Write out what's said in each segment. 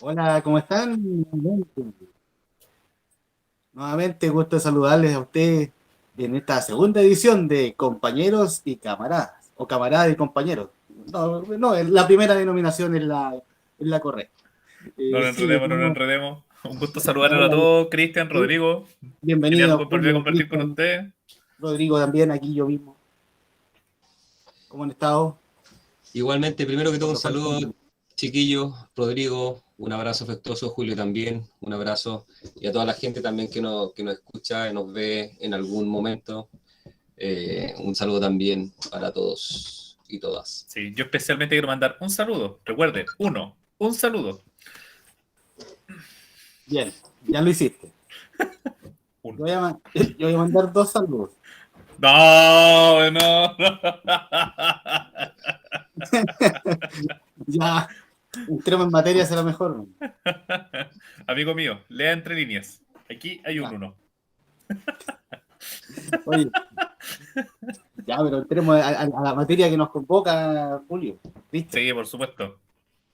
Hola, ¿cómo están? Nuevamente, gusto saludarles a ustedes en esta segunda edición de Compañeros y Camaradas, o Camaradas y Compañeros. No, no, la primera denominación es la correcta. No nos Sí, enredemos, no nos estamos. enredemos. Un gusto saludarlos a Hola, todos. Cristian, sí, Rodrigo. Genial bienvenidos, volver a Julio, compartir con Cristian, ustedes. Rodrigo también, aquí yo mismo. ¿Cómo han estado? Igualmente, primero que todo, un Cuando saludo, faltan. chiquillos, Rodrigo, un abrazo afectuoso, Julio también, un abrazo, y a toda la gente también que nos escucha y nos ve en algún momento. Un saludo también para todos y todas. Sí, yo especialmente quiero mandar un saludo. Recuerde, un saludo. Bien, ya lo hiciste. Uno. Yo voy a mandar dos saludos. No, no, no. Ya, entremos en materia, será mejor. Amigo mío, lea entre líneas. Aquí hay un Ya, uno. oye. Ya, pero entremos a la materia que nos convoca, Julio. ¿Viste? Sí, por supuesto.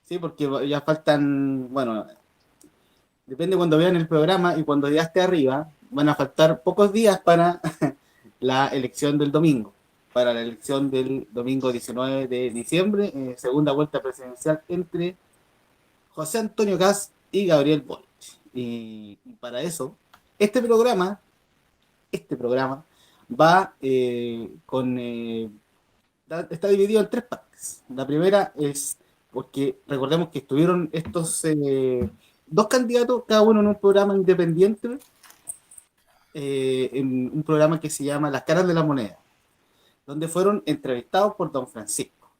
Sí, porque ya faltan, bueno, depende cuando vean el programa y cuando ya esté arriba, van a faltar pocos días para la elección del domingo, para la elección del domingo 19 de diciembre, segunda vuelta presidencial entre José Antonio Kast y Gabriel Boric. Y para eso, este programa, este programa va está dividido en tres partes. La primera es porque recordemos que estuvieron estos dos candidatos, cada uno en un programa independiente, en un programa que se llama Las Caras de la Moneda, donde fueron entrevistados por Don Francisco.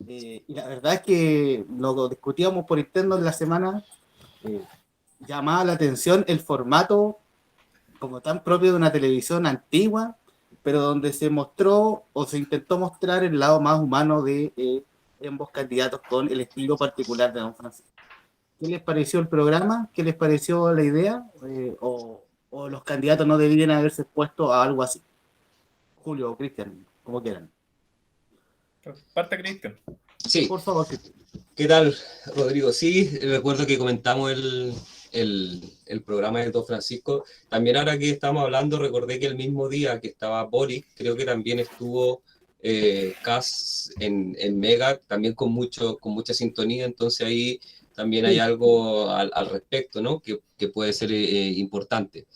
Y la verdad es que lo discutíamos por interno en la semana, eh, llamaba la atención el formato como tan propio de una televisión antigua, pero donde se mostró o se intentó mostrar el lado más humano de ambos candidatos con el estilo particular de Don Francisco. ¿Qué les pareció el programa? ¿Qué les pareció la idea? ¿O los candidatos no deberían haberse expuesto a algo así? Julio o Cristian, como quieran. Parte Cristian. Sí, Por favor, Cristian. ¿qué tal, Rodrigo? Sí, recuerdo que comentamos el programa de Don Francisco. También ahora que estamos hablando, recordé que el mismo día que estaba Boric, creo que también estuvo Kass en Mega, también con mucha sintonía, entonces ahí también hay Sí, algo al respecto, ¿no? Que puede ser importante.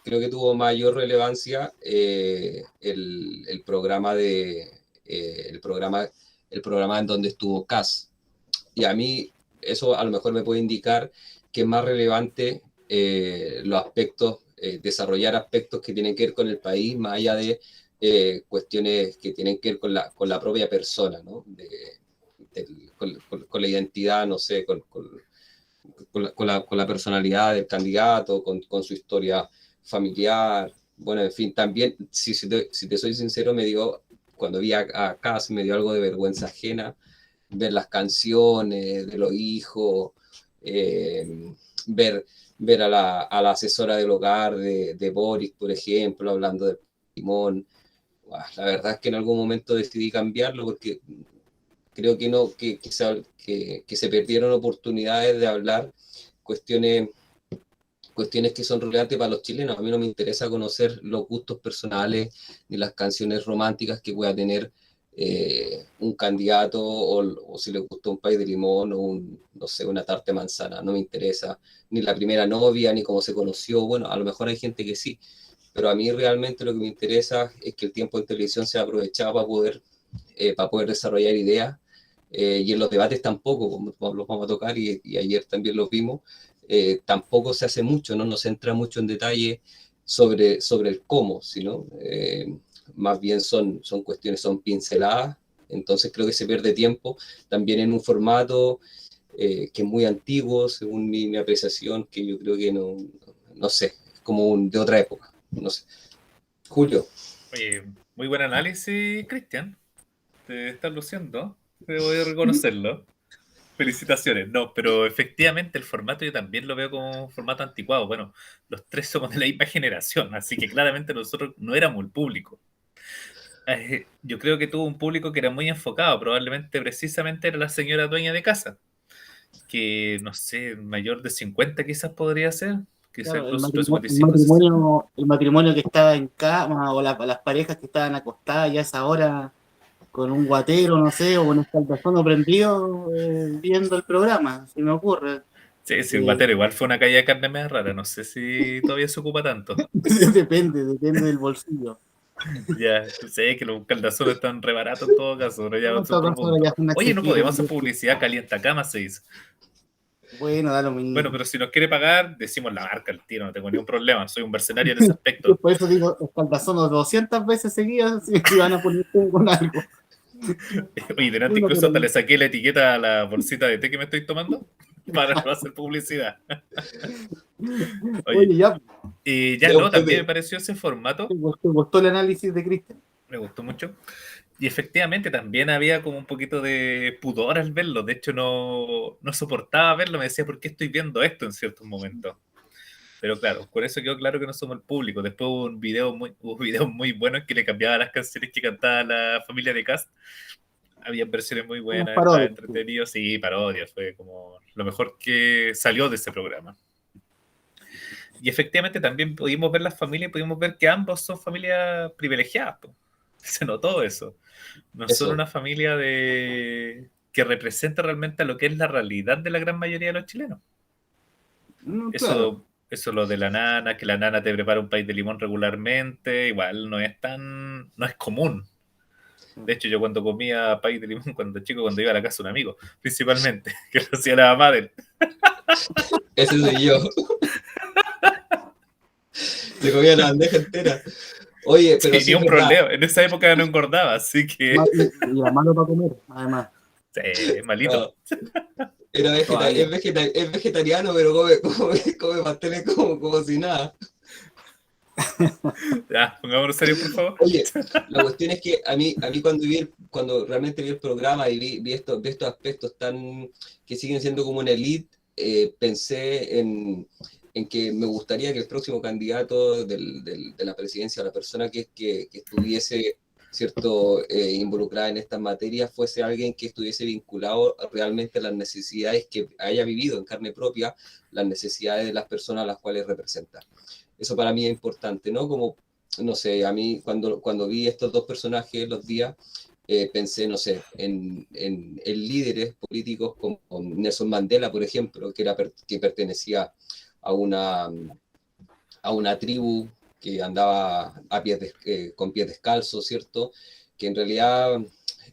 Creo que tuvo mayor relevancia el programa el programa en donde estuvo Kass, y a mí eso a lo mejor me puede indicar que es más relevante los aspectos, desarrollar aspectos que tienen que ver con el país, más allá de cuestiones que tienen que ver con la propia persona, ¿no? Con la identidad, no sé, con la personalidad del candidato, con su historia familiar. Bueno, en fin, también, si te soy sincero, cuando vi a Cass, me dio algo de vergüenza ajena ver las canciones de los hijos, eh, ver, ver a la asesora del hogar de Boris, por ejemplo, hablando de Timón. La verdad es que en algún momento decidí cambiarlo porque creo que no que se perdieron oportunidades de hablar cuestiones cuestiones que son relevantes para los chilenos. A mí no me interesa conocer los gustos personales ni las canciones románticas que pueda tener un candidato o si le gusta un pay de limón o no sé, una tarta de manzana. No me interesa ni la primera novia ni cómo se conoció. Bueno, a lo mejor hay gente que sí, pero a mí realmente lo que me interesa es que el tiempo de televisión sea aprovechado para poder desarrollar ideas. Y en los debates tampoco, como los vamos a tocar, y ayer también los vimos, tampoco se hace mucho, no nos entra mucho en detalle sobre el cómo, sino más bien son cuestiones, son pinceladas, entonces creo que se pierde tiempo también en un formato que es muy antiguo, según mi apreciación, que yo creo que no sé, es como de otra época, no sé. Julio. Oye, muy buen análisis, Cristian. Te estás luciendo. Debo de reconocerlo. Felicitaciones. No, pero efectivamente el formato yo también lo veo como un formato anticuado. Bueno, los tres somos de la misma generación, así que claramente nosotros no éramos el público. Yo creo que tuvo un público que era muy enfocado, probablemente precisamente era la señora dueña de casa. que, no sé, mayor de 50 quizás podría ser, quizás Claro, incluso entre 55 y 60. el matrimonio que estaba en cama, o las parejas que estaban acostadas ya a esa hora con un guatero, no sé, o un escaldazón prendido, viendo el programa, se me ocurre. Sí, sí, el Eh, Guatero igual fue una caída de carne media rara, no sé si todavía se ocupa tanto. depende del bolsillo. Ya, sé que los caldazones están re baratos en todo caso, pero ya No, en es todo otro caso, ahora ya punto. son Oye, no accesibles. podemos hacer publicidad, calienta cama se dice. Bueno, da lo Bueno, mismo. pero si nos quiere pagar, decimos la marca al tiro, no tengo ningún problema, soy un mercenario en ese aspecto. Por eso digo, escaldazón 200 veces seguidas si van a poner con algo. Oye, delante Bueno, incluso pero hasta le saqué la etiqueta a la bolsita de té que me estoy tomando para no hacer publicidad. Oye, oye, ya, ya Ya, no, también me Pepe, pareció ese formato, te gustó el análisis de Cristian. me gustó mucho. Y efectivamente también había como un poquito de pudor al verlo. De hecho, no soportaba verlo. Me decía, ¿por qué estoy viendo esto en ciertos momentos? Pero claro, por eso quedó claro que no somos el público. Después hubo videos muy buenos que le cambiaba las canciones que cantaba la familia de Cast. Había versiones muy Unas buenas, estaba parodias. Sí. entretenido. Sí, parodias. Fue como lo mejor que salió de ese programa. Y efectivamente también pudimos ver las familias, pudimos ver que ambos son familias privilegiadas. Po. Se notó eso. No son eso. una familia que representa realmente a lo que es la realidad de la gran mayoría de los chilenos. Claro. Eso lo de la nana, que la nana te prepara un país de limón regularmente, igual no es común. De hecho, yo cuando comía país de limón cuando chico, cuando iba a la casa de un amigo, principalmente, que lo hacía la mamá de él. Ese soy yo. Se comía la bandeja entera. Oye, pero Sí, sí ni es un verdad. problema. En esa época no engordaba, así que Y era malo para comer, además, sí, malito. No, era todavía. es vegetariano, pero come pasteles como si nada. Ya, pongámonos serios, por favor. Oye, la cuestión es que a mí cuando realmente vi el programa y vi estos aspectos tan que siguen siendo como una elite, pensé en que me gustaría que el próximo candidato de la presidencia, la persona que estuviese cierto involucrada en estas materias, fuese alguien que estuviese vinculado realmente a las necesidades que haya vivido en carne propia, las necesidades de las personas a las cuales representa. Eso para mí es importante, ¿no? Como no sé, a mí cuando vi estos dos personajes los días, pensé, no sé, en líderes políticos como Nelson Mandela, por ejemplo, que pertenecía a una tribu que andaba con pies descalzos, ¿cierto? Que en realidad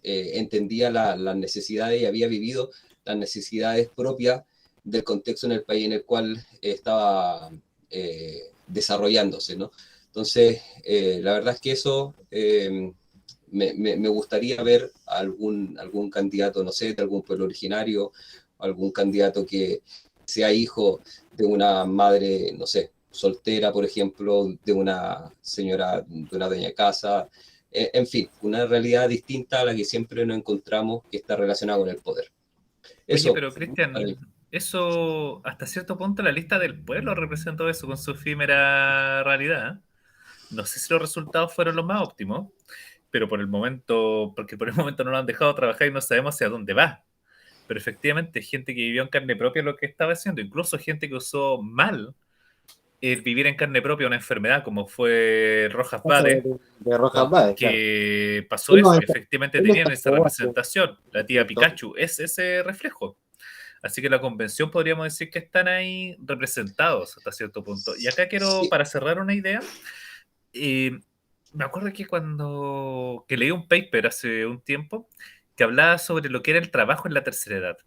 entendía las necesidades y había vivido las necesidades propias del contexto en el país en el cual estaba desarrollándose, ¿no? Entonces, la verdad es que eso me gustaría ver algún candidato, no sé, de algún pueblo originario, algún candidato que sea hijo de una madre, no sé, soltera, por ejemplo, de una señora, de una dueña de casa, en fin, una realidad distinta a la que siempre nos encontramos que está relacionada con el poder. Oye, Eso, pero Cristian, eso hasta cierto punto la lista del pueblo representó eso con su efímera realidad. ¿Eh? No sé si los resultados fueron los más óptimos, pero porque por el momento no lo han dejado trabajar y no sabemos hacia dónde va. Pero efectivamente, gente que vivió en carne propia lo que estaba haciendo, incluso gente que usó mal el vivir en carne propia una enfermedad como fue Rojas Caso Vade, de Rojas no, Báez, claro. que pasó Él, no, eso y efectivamente él tenían esa escapó representación. La tía ¿cierto? Pikachu es ese reflejo. Así que la convención podríamos decir que están ahí representados hasta cierto punto. Y acá quiero, sí, para cerrar una idea, eh, me acuerdo que que leí un paper hace un tiempo que hablaba sobre lo que era el trabajo en la tercera edad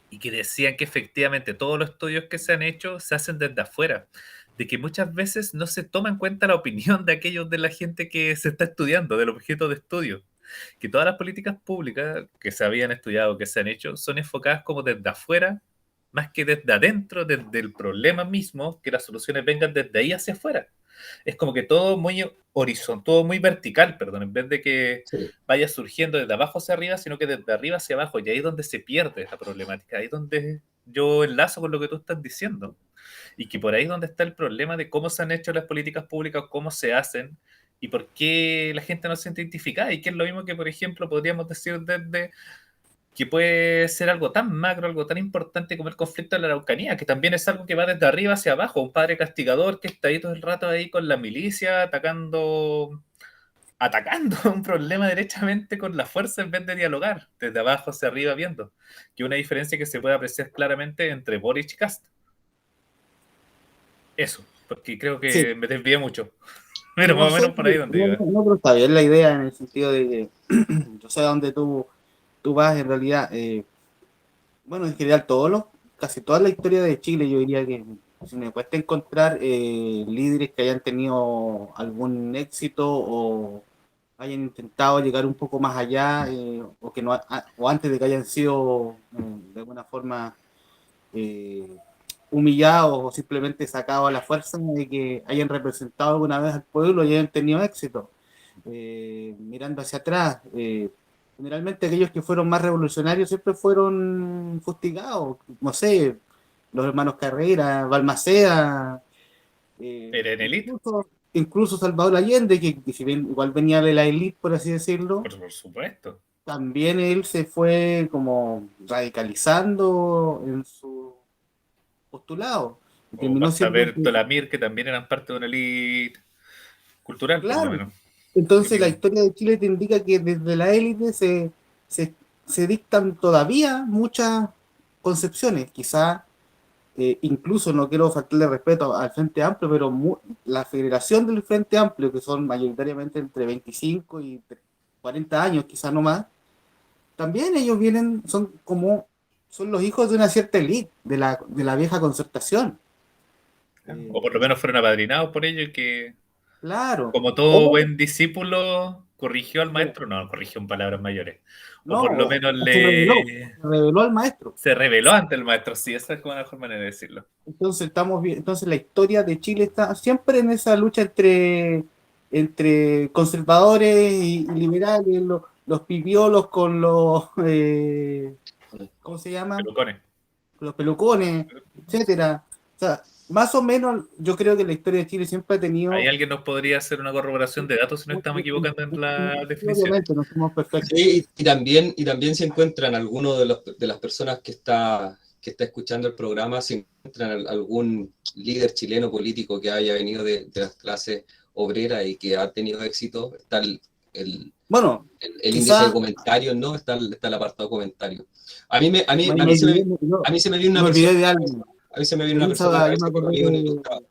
y que decían que efectivamente todos los estudios que se han hecho se hacen desde afuera, de que muchas veces no se toma en cuenta la opinión de aquellos de la gente que se está estudiando, del objeto de estudio, que todas las políticas públicas que se habían estudiado, que se han hecho, son enfocadas como desde afuera, más que desde adentro, desde el problema mismo, que las soluciones vengan desde ahí hacia afuera. Es como que todo muy horizontal, todo muy vertical, perdón, en vez de que sí. vaya surgiendo desde abajo hacia arriba, sino que desde arriba hacia abajo. Y ahí es donde se pierde esta problemática, ahí es donde yo enlazo con lo que tú estás diciendo. Y que por ahí es donde está el problema de cómo se han hecho las políticas públicas, cómo se hacen y por qué la gente no se siente identificada. Y que es lo mismo que, por ejemplo, podríamos decir desde que puede ser algo tan macro, algo tan importante como el conflicto de la Araucanía, que también es algo que va desde arriba hacia abajo, un padre castigador que está ahí todo el rato ahí con la milicia atacando un problema derechamente con la fuerza en vez de dialogar, desde abajo hacia arriba viendo, que una diferencia que se puede apreciar claramente entre Boric y Kast. Eso, porque creo Sí, que me desvié mucho, pero no más o sé, menos por ahí donde iba. no, pero está bien la idea en el sentido de que yo sé a dónde tú vas en realidad. Bueno, en general, casi toda la historia de Chile, yo diría que si me cuesta encontrar líderes que hayan tenido algún éxito o hayan intentado llegar un poco más allá, o que no, o antes de que hayan sido de alguna forma eh, humillados o simplemente sacados a la fuerza, de que hayan representado alguna vez al pueblo y hayan tenido éxito. Mirando hacia atrás, generalmente aquellos que fueron más revolucionarios siempre fueron fustigados, no sé, los hermanos Carrera, Balmaceda, Era en Elite, incluso Salvador Allende, que si bien igual venía de la élite, por así decirlo, por supuesto. también él se fue como radicalizando en su postulado. Y O terminó basta siendo, ver Tolamir, que también eran parte de una elite cultural, por lo claro. menos. Entonces la historia de Chile te indica que desde la élite se, se dictan todavía muchas concepciones. Quizá, incluso no quiero faltarle respeto al Frente Amplio, pero la federación del Frente Amplio, que son mayoritariamente entre 25 y 40 años, quizá no más, también ellos vienen, son los hijos de una cierta élite, de la vieja concertación. O por lo Eh, menos fueron apadrinados por ello y que, claro. como todo O, buen discípulo, corrigió al maestro, no, corrigió en palabras mayores. O no, por lo menos se reveló al maestro. se reveló ante el maestro, sí, esa es como la mejor manera de decirlo. Entonces entonces la historia de Chile está siempre en esa lucha entre conservadores y liberales, los pipiolos con los ¿cómo se llama? Pelucones. Los pelucones, etcétera. O sea, más o menos yo creo que la historia de Chile siempre ha Ahí tenido, alguien nos podría hacer una corroboración de datos si no estamos equivocando en la definición. obviamente no somos perfectos. Sí, y también se encuentran algunos de las personas que está escuchando el programa, se encuentran algún líder chileno político que haya venido de las clases obreras y que ha tenido éxito. Está el, Bueno, el índice de quizá comentarios, ¿no? Está el apartado de comentarios. me olvidé, A mí se me viene una me persona, olvidé de alguien. a mí se me viene una persona a la Elisa, yo me cabeza que es acordé amigo en el Estado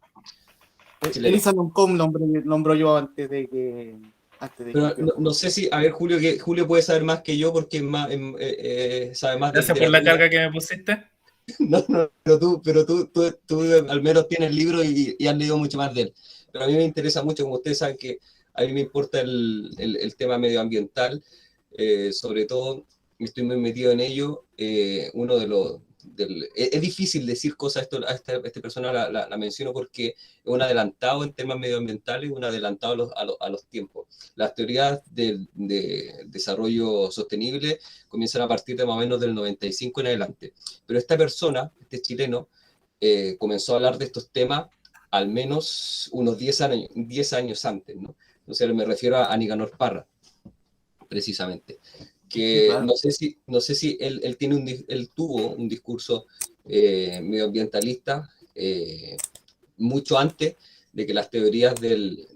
chileno. Elisa Loncom nombró yo antes de que Pero yo. no sé si, a ver, Julio, que Julio puede saber más que yo porque es más, sabe más Gracias de por la la vida. carga que me pusiste. No, no, tú al menos tienes el libro y has leído mucho más de él. Pero a mí me interesa mucho, como ustedes saben que a mí me importa el tema medioambiental, sobre todo estoy muy metido en ello. Uno de los... es difícil decir cosas, a esta persona la menciono porque es un adelantado en temas medioambientales, un adelantado a los tiempos. Las teorías de desarrollo sostenible comienzan a partir de más o menos del 95 en adelante. Pero esta persona, este chileno, comenzó a hablar de estos temas al menos unos 10 años antes, ¿no? Entonces me refiero a Nicanor Parra, precisamente, Sí, que claro. no sé si él tuvo un discurso medioambientalista mucho antes de que las teorías del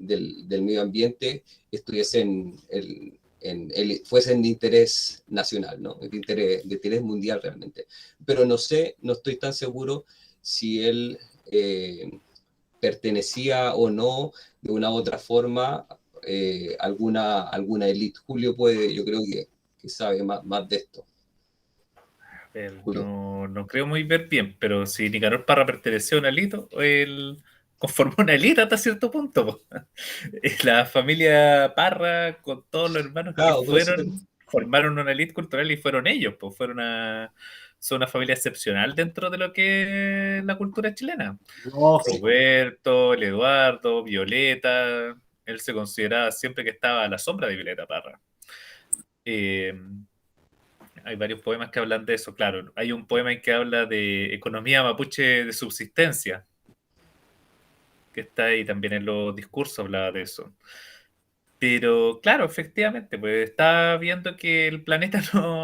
medio ambiente estuviesen fuesen de interés nacional, ¿no? De interés mundial realmente. Pero no sé, no estoy tan seguro si él pertenecía o no de una u otra forma alguna élite. Julio puede, yo creo que sabe más de esto. Julio. No, no creo muy ver bien, pero si Nicanor Parra perteneció a una élite, él conformó una élite hasta cierto punto, po. La familia Parra, con todos los hermanos que Claro, por eso formaron una élite cultural y fueron ellos, pues son una familia excepcional dentro de lo que es la cultura chilena. Lógico. Roberto, el Eduardo, Violeta, él se consideraba siempre que estaba a la sombra de Violeta Parra. Eh, Hay varios poemas que hablan de eso, claro. Hay un poema en que habla de economía mapuche de subsistencia, que está ahí también en los discursos, hablaba de eso. Pero claro, efectivamente, pues estaba viendo que el planeta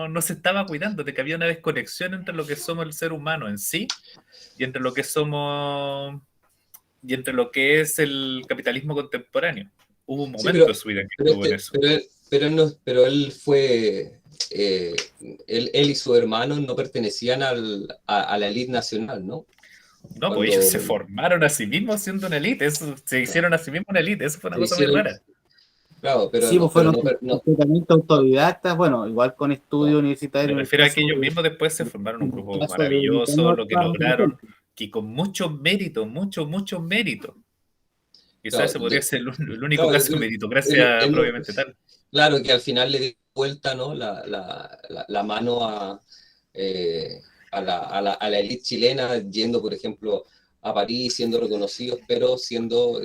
no se estaba cuidando, de que había una desconexión entre lo que somos el ser humano en sí y entre lo que somos y entre lo que es el capitalismo contemporáneo. Hubo un Sí, momento de su vida que pero, estuvo en este, eso. pero él no, pero él fue, él y su hermano no pertenecían a la élite nacional, ¿no? No, pues ellos Cuando se formaron a sí mismos siendo una élite, se hicieron a sí mismos una élite, eso fue una se cosa muy hicieron, rara. claro, Sí, pues pero fueron no, no, completamente autodidactas, bueno, igual con estudio no. universitario Me en el refiero a que caso ellos de, mismos después se formaron un en el grupo caso de maravilloso, Nicanor lo que Parra, por lograron, ejemplo. que con mucho mérito, mucho mérito. Quizás Claro, ese podría ser el único claro, caso de meritocracia propiamente tal. claro que al final le dio vuelta, ¿no? La mano a la élite chilena, yendo, por ejemplo, a París, siendo reconocidos, pero siendo,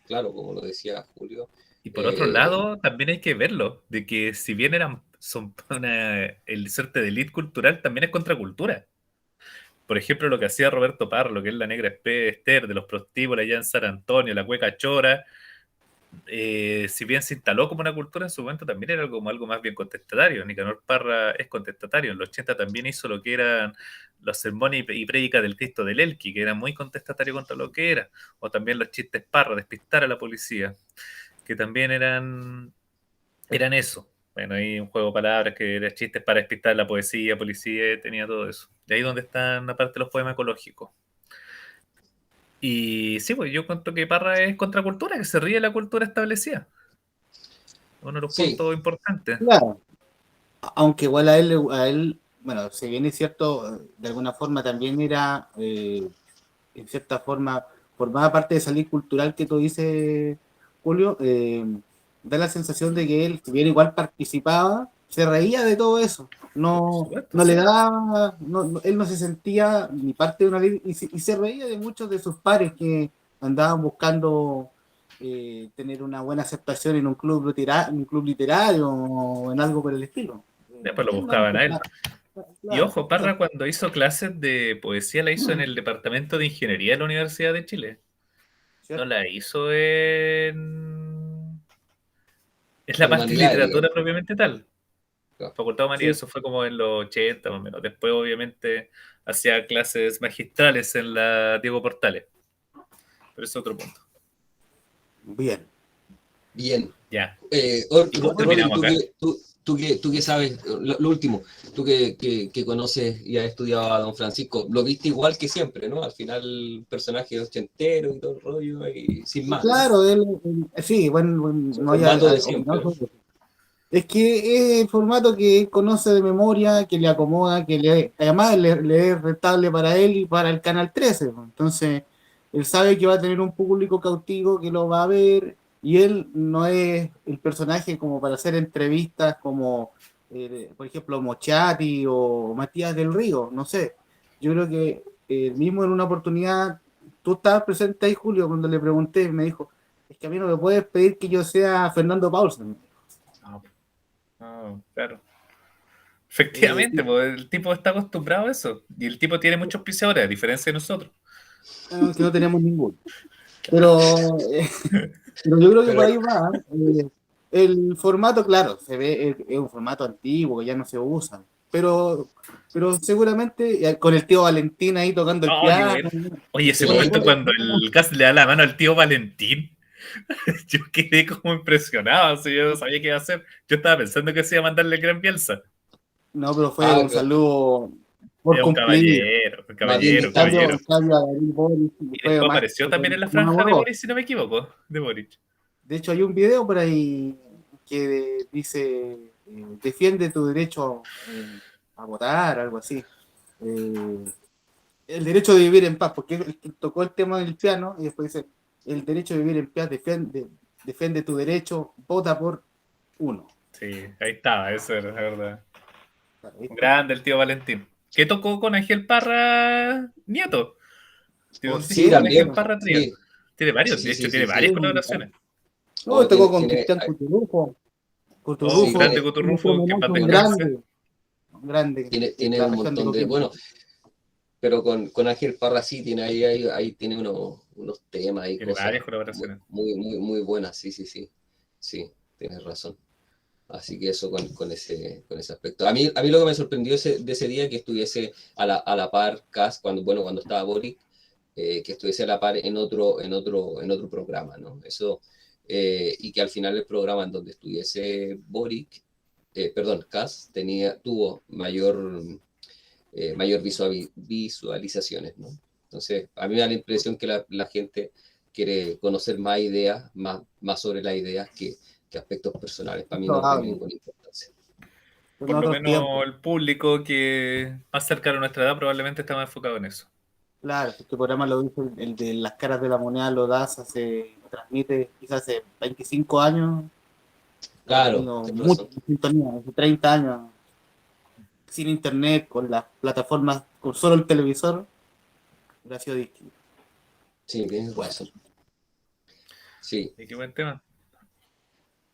claro, como lo decía Julio, Y por otro eh, lado, también hay que verlo, de que si bien son el suerte de elite cultural, también es contracultura. Por ejemplo, lo que hacía Roberto Parra, lo que es la negra Esther de los prostíbulos allá en San Antonio, la cueca chora, si bien se instaló como una cultura en su momento, también era como algo más bien contestatario. Nicanor Parra es contestatario. En los 80 también hizo lo que eran los sermones y prédicas del Cristo del Elqui, que era muy contestatario contra lo que era. O también los chistes Parra, despistar a la policía, que también eran eso. Bueno, hay un juego de palabras que era chistes para despistar la policía, tenía todo eso. De ahí donde están aparte los poemas ecológicos. Y sí, pues yo cuento que Parra es contracultura, que se ríe de la cultura establecida. Uno de los sí, puntos importantes. Claro, aunque igual a él, bueno, si bien es cierto, de alguna forma también era, en cierta forma, formaba parte de esa ley cultural que tú dices, Julio, da la sensación de que él, si bien igual participaba, se reía de todo eso. Por No, supuesto, no le sí. daba, él no se sentía ni parte de una ley y se reía de muchos de sus pares que andaban buscando tener una buena aceptación en un club literario o en algo por el estilo. Después lo Él no, buscaban a él. Y claro, ojo, Parra exacto. cuando hizo clases de poesía la hizo en el Departamento de Ingeniería de la Universidad de Chile. No ¿Cierto? la hizo en la parte de humanidades, literatura digamos. propiamente tal. Claro. Facultad de Humanidades, Sí. eso fue como en los 80 más o menos. Después, obviamente, hacía clases magistrales en la Diego Portales. Pero es otro punto. Bien. Bien. Ya. ¿Y cómo Rodri, terminamos acá? tú que sabes, lo último, tú que conoces y has estudiado a Don Francisco, lo viste igual que siempre, ¿no? Al final, personaje ochentero y todo el rollo, y sin más, ¿no? Claro, sí, bueno, Su no hay formato de opinado siempre. sobre eso. Es que es el formato que él conoce de memoria, que le acomoda, además le es rentable para él y para el Canal 13, pues. Entonces, él sabe que va a tener un público cautivo que lo va a ver y él no es el personaje como para hacer entrevistas como, por ejemplo, Mochati o Matías del Río, no sé. Yo creo que mismo en una oportunidad, tú estabas presente ahí, Julio, cuando le pregunté, me dijo, es que a mí no me puedes pedir que yo sea Fernando Paulsen. No, no, claro. Eh, Efectivamente, pues el tipo está acostumbrado a eso. Y el tipo tiene muchos piseadores, a diferencia de nosotros. que no tenemos ninguno. Pero, pero yo creo que por Pero, ahí va. El formato, claro, se ve, es un formato antiguo que ya no se usa. Pero seguramente con el tío Valentín ahí tocando el Oh, qué piano. bueno. Oye, ese Puede, sí, momento puede. cuando el Gas le da la mano al tío Valentín, yo quedé como impresionado. O sea, yo no sabía qué iba a hacer. Yo estaba pensando que se iba a mandarle el gran Bielsa. No, pero fue un pero saludo por Es cumplir. un más bien caballero, distante. caballero. En cambio a Gabriel Boric Y fue después más, apareció también en la más franja de amoroso. Boris, si no me equivoco, de Boric. De hecho, hay un video por ahí que dice, defiende tu derecho a votar, algo así. Eh, el derecho de vivir en paz, porque él tocó el tema del piano y después dice, el derecho de vivir en paz, defiende tu derecho, vota por uno. Sí, ahí estaba, eso era la verdad. Claro, Un ¿viste? grande el tío Valentín. Que tocó con Ángel Parra Nieto. Tío, ¿O sí, Sí, sí, con sí? Ángel también. Parra Trío. Sí, Tiene varios, de sí, hecho, sí, tiene sí, varias sí. colaboraciones. No, O tocó con tiene, Cristian Cuturufo. Oh, un sí, Cuturufo, grande tiene, nuestro Coturrufo, que en homenaje, paz un descanse. grande, un grande de tiene la un región de montón de, Coquimbo. bueno, pero con Ángel Parra sí tiene ahí tiene unos temas y Tiene cosas varias colaboraciones. muy buenas, sí, sí, sí. sí, tienes razón. Así que eso con ese aspecto. A mí lo que me sorprendió de ese día que estuviese a la par Cas cuando estaba Boric, que estuviese a la par en otro programa, ¿no? Eso, y que al final el programa en donde estuviese Boric, perdón, Cas tuvo mayor visualizaciones, ¿no? Entonces, a mí me da la impresión que la gente quiere conocer más ideas, más sobre las ideas que aspectos personales. Para mí no tiene Probable. ninguna importancia. En Por lo otros menos tiempos. el público que más cercano a nuestra edad probablemente está más enfocado en eso. Claro, este programa lo hizo el de las caras de la moneda, lo transmite quizás hace 25 años, ha Claro, tenido tienes mucha razón. sintonía, hace 30 años, sin internet, con las plataformas, con solo el televisor, hubiera sido distinto. Sí, tienes Bueno, razón. Sí, Y qué buen tema.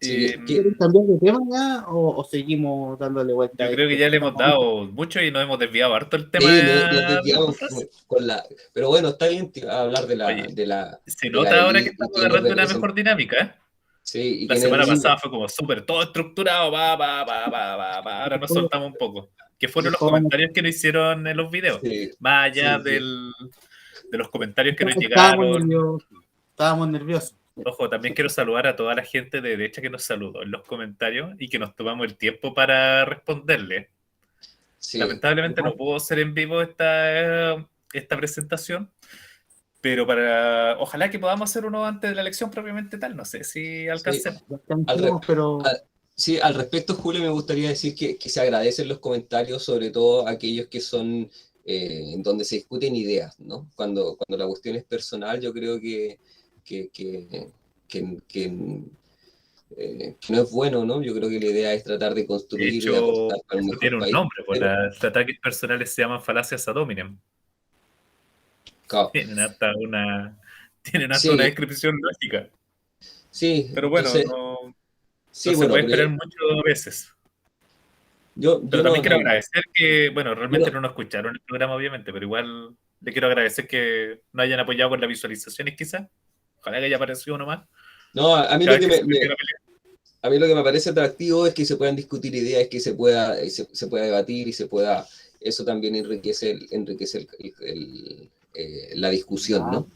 sí, Eh, ¿quieren cambiar de tema ya o seguimos dándole vuelta a yo creo que esto? ya le hemos dado mucho y nos hemos desviado harto el tema sí, nos de desviamos cosas. con la... Pero bueno, está bien hablar de la, Oye, de la, se de la nota ahora que élite y estamos quiénes agarrando una representan. mejor dinámica, ¿eh? Sí, y La quiénes semana representan. pasada fue como súper todo estructurado, va. Ahora nos Después, soltamos un poco. Que fueron los después vamos, comentarios que nos hicieron en los videos. Sí, Más allá sí, sí. de los comentarios que nos estábamos llegaron. nerviosos, estábamos nerviosos. Ojo, también quiero saludar a toda la gente de derecha que nos saludó en los comentarios y que nos tomamos el tiempo para responderle. Sí, Lamentablemente no pudo ser en vivo esta presentación, pero ojalá que podamos hacer uno antes de la elección propiamente tal. No sé si sí. alcancemos. Ya Al, re- cansamos, pero sí, al respecto, Julio, me gustaría decir que se agradecen los comentarios, sobre todo aquellos que son en donde se discuten ideas, ¿no? Cuando la cuestión es personal, yo creo que, que, que, que no es bueno, ¿no? Yo creo que la idea es tratar de De construir y de hecho, aportar para un eso mejor tiene un país. nombre, pues Pero, los ataques personales se llaman falacias ad hominem. claro, Tienen hasta una sí, descripción lógica. sí, Pero bueno, entonces, no sí, se bueno, puede pero esperar mucho a veces. yo Pero no, también quiero no, agradecer que, bueno, yo realmente no, no nos escucharon el programa, obviamente, pero igual le quiero agradecer que nos hayan apoyado con las visualizaciones, quizás. Ojalá que haya aparecido uno más. no, a mí Cada lo vez que que se metió la a mí lo que me parece atractivo es que se puedan discutir ideas, que se pueda debatir y eso también enriquece la discusión, ¿no?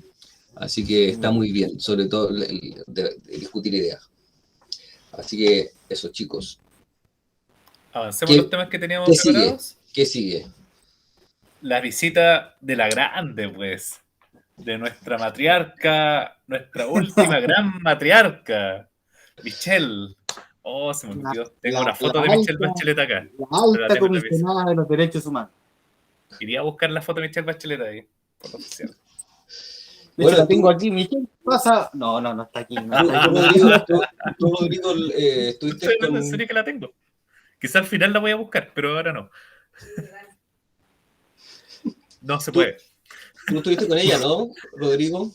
Así que está muy bien, sobre todo de discutir ideas. Así que eso, chicos. avancemos los ¿Qué, temas que teníamos qué sigue? preparados. ¿Qué sigue? La visita de la grande, pues, de nuestra matriarca, nuestra última gran matriarca, Michelle. Oh, se me la, olvidó. Tengo la, una la foto de Michelle alta, Bachelet acá, la pero la alta tengo en la pieza. comisionada de los derechos humanos. Iría a buscar la foto de Michelle Bachelet ahí, por lo oficial. De hecho, Bueno, la tengo aquí, Michelle, pasa. No, no está aquí, no está tú, aquí. Rodrigo, estuviste Estoy hablando en con... serio que la tengo. Quizá al final la voy a buscar, pero ahora no. No se Tú, puede. tú estuviste con ella, ¿no, Rodrigo?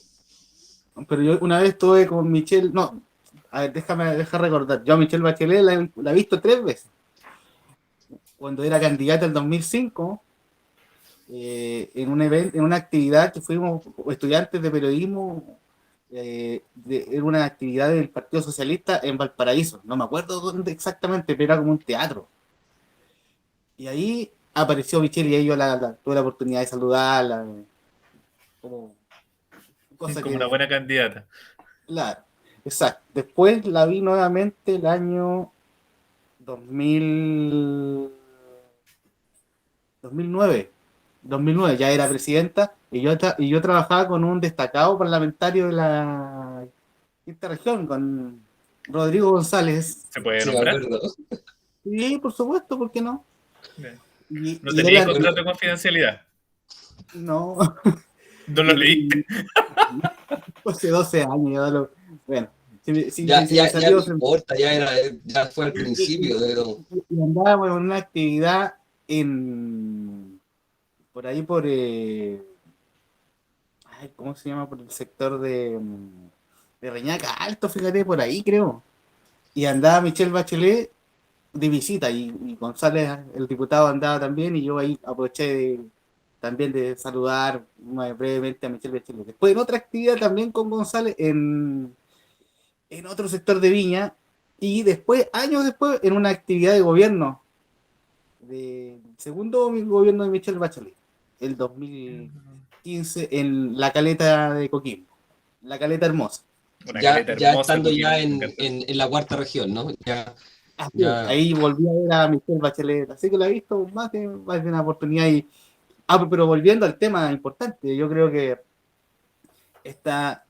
Pero yo una vez estuve con Michelle, no, a ver, deja recordar. Yo a Michelle Bachelet la he visto 3 veces. Cuando era candidata en 2005, en un evento, en una actividad que fuimos estudiantes de periodismo, era una actividad del Partido Socialista en Valparaíso. No me acuerdo dónde exactamente, pero era como un teatro. Y ahí apareció Michelle y ahí yo tuve la oportunidad de saludarla, como cosa Como una que, buena candidata. claro, exacto. Después la vi nuevamente el año 2000, 2009. 2009 ya era presidenta y yo trabajaba con un destacado parlamentario de la quinta región, con Rodrigo González. ¿Se puede Sí, me nombrar? acuerdo. Sí, por supuesto, ¿por qué no? Y, No y él, tenía contrato de confidencialidad. no, No lo y leíste. hace 12 años, bueno, Ya, se me ya, ya no salió, importa, ya fue al y, principio. y andábamos en una actividad por ahí ay, ¿cómo se llama? Por el sector de Reñaca Alto, fíjate, por ahí creo. Y andaba Michelle Bachelet de visita y González, el diputado, andaba también y yo ahí aproveché también de saludar brevemente a Michelle Bachelet. Después en otra actividad también con González en otro sector de Viña, Y después, años después, en una actividad de gobierno, del segundo gobierno de Michelle Bachelet, el 2015, en la caleta de Coquimbo, la caleta hermosa. Una Ya, caleta ya hermosa, estando ya Coquimbo, me encanta. en la cuarta región, ¿no? Ya, Así es, ya. ahí volví a ver a Michelle Bachelet, así que la he visto más de una oportunidad. Pero volviendo al tema importante, yo creo que esta,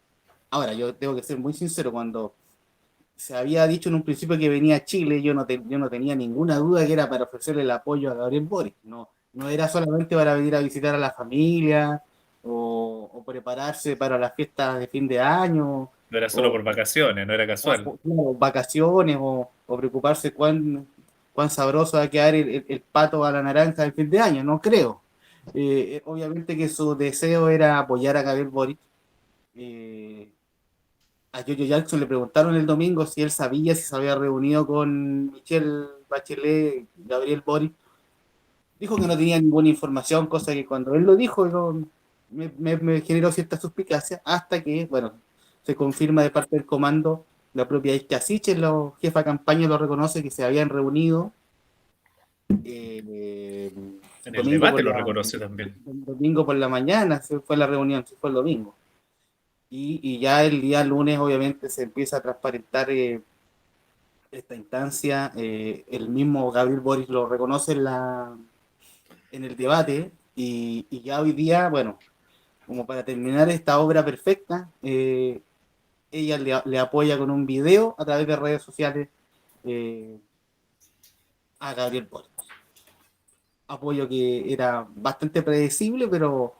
ahora yo tengo que ser muy sincero, cuando se había dicho en un principio que venía a Chile, yo no tenía ninguna duda que era para ofrecerle el apoyo a Gabriel Boric. No, no era solamente para venir a visitar a la familia o prepararse para las fiestas de fin de año No era solo o, por vacaciones, no era casual. claro, vacaciones o preocuparse cuán sabroso va a quedar el pato a la naranja del fin de año. No creo. Obviamente que su deseo era apoyar a Gabriel Boric. Eh, a Giorgio Jackson le preguntaron el domingo si él sabía si se había reunido con Michelle Bachelet, Gabriel Boric. Dijo que no tenía ninguna información, cosa que cuando él lo dijo me generó cierta suspicacia, hasta que, bueno, se confirma de parte del comando, la propia Isca Sichel, la jefa de campaña, lo reconoce que se habían reunido eh, En el debate lo reconoce también. domingo por la mañana, se fue la reunión, se fue el domingo. Y ya el día lunes obviamente se empieza a transparentar esta instancia. El mismo Gabriel Boric lo reconoce en el debate y ya hoy día, bueno, como para terminar esta obra perfecta, ella le apoya con un video a través de redes sociales eh, a Gabriel Boric. Apoyo que era bastante predecible, pero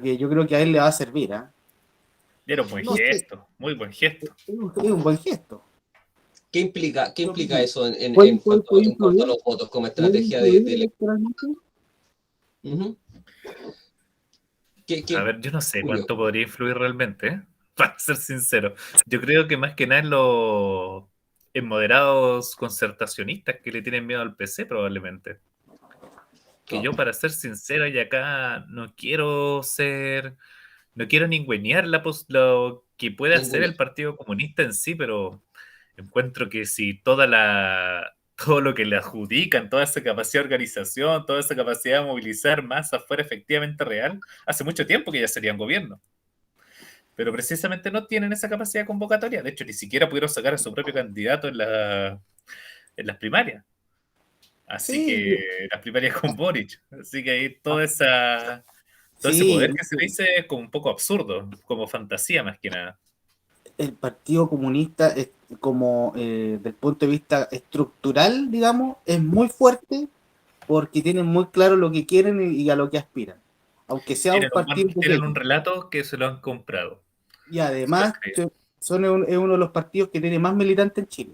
que yo creo que a él le va a servir. Y era un buen No sé, gesto, muy buen gesto. es un buen gesto. ¿Qué implica eso Puede en cuanto a influir, los votos como puede estrategia influir de electoralmente. Ujú. A ¿Qué ver, yo no sé Julio? cuánto podría influir realmente, ¿eh? Para ser sincero. Yo creo que más que nada en moderados concertacionistas que le tienen miedo al PC probablemente. Que No, yo, para ser sincero, y acá no quiero ningüeñar lo que puede hacer ninguna. el Partido Comunista en sí, pero encuentro que si todo lo que le adjudican, toda esa capacidad de organización, toda esa capacidad de movilizar masas fuera efectivamente real, hace mucho tiempo que ya serían gobierno. Pero precisamente no tienen esa capacidad convocatoria. De hecho, ni siquiera pudieron sacar a su propio candidato en las primarias. Así Sí, que las primarias con Boric. Así que hay todo ese sí, poder que se le dice como un poco absurdo, como fantasía más que nada. el Partido Comunista, como del punto de vista estructural, digamos, es muy fuerte porque tienen muy claro lo que quieren y a lo que aspiran. Aunque sea un partido Tienen un pequeño. relato que se lo han comprado. Y Se lo han además creído. es uno de los partidos que tiene más militantes en Chile,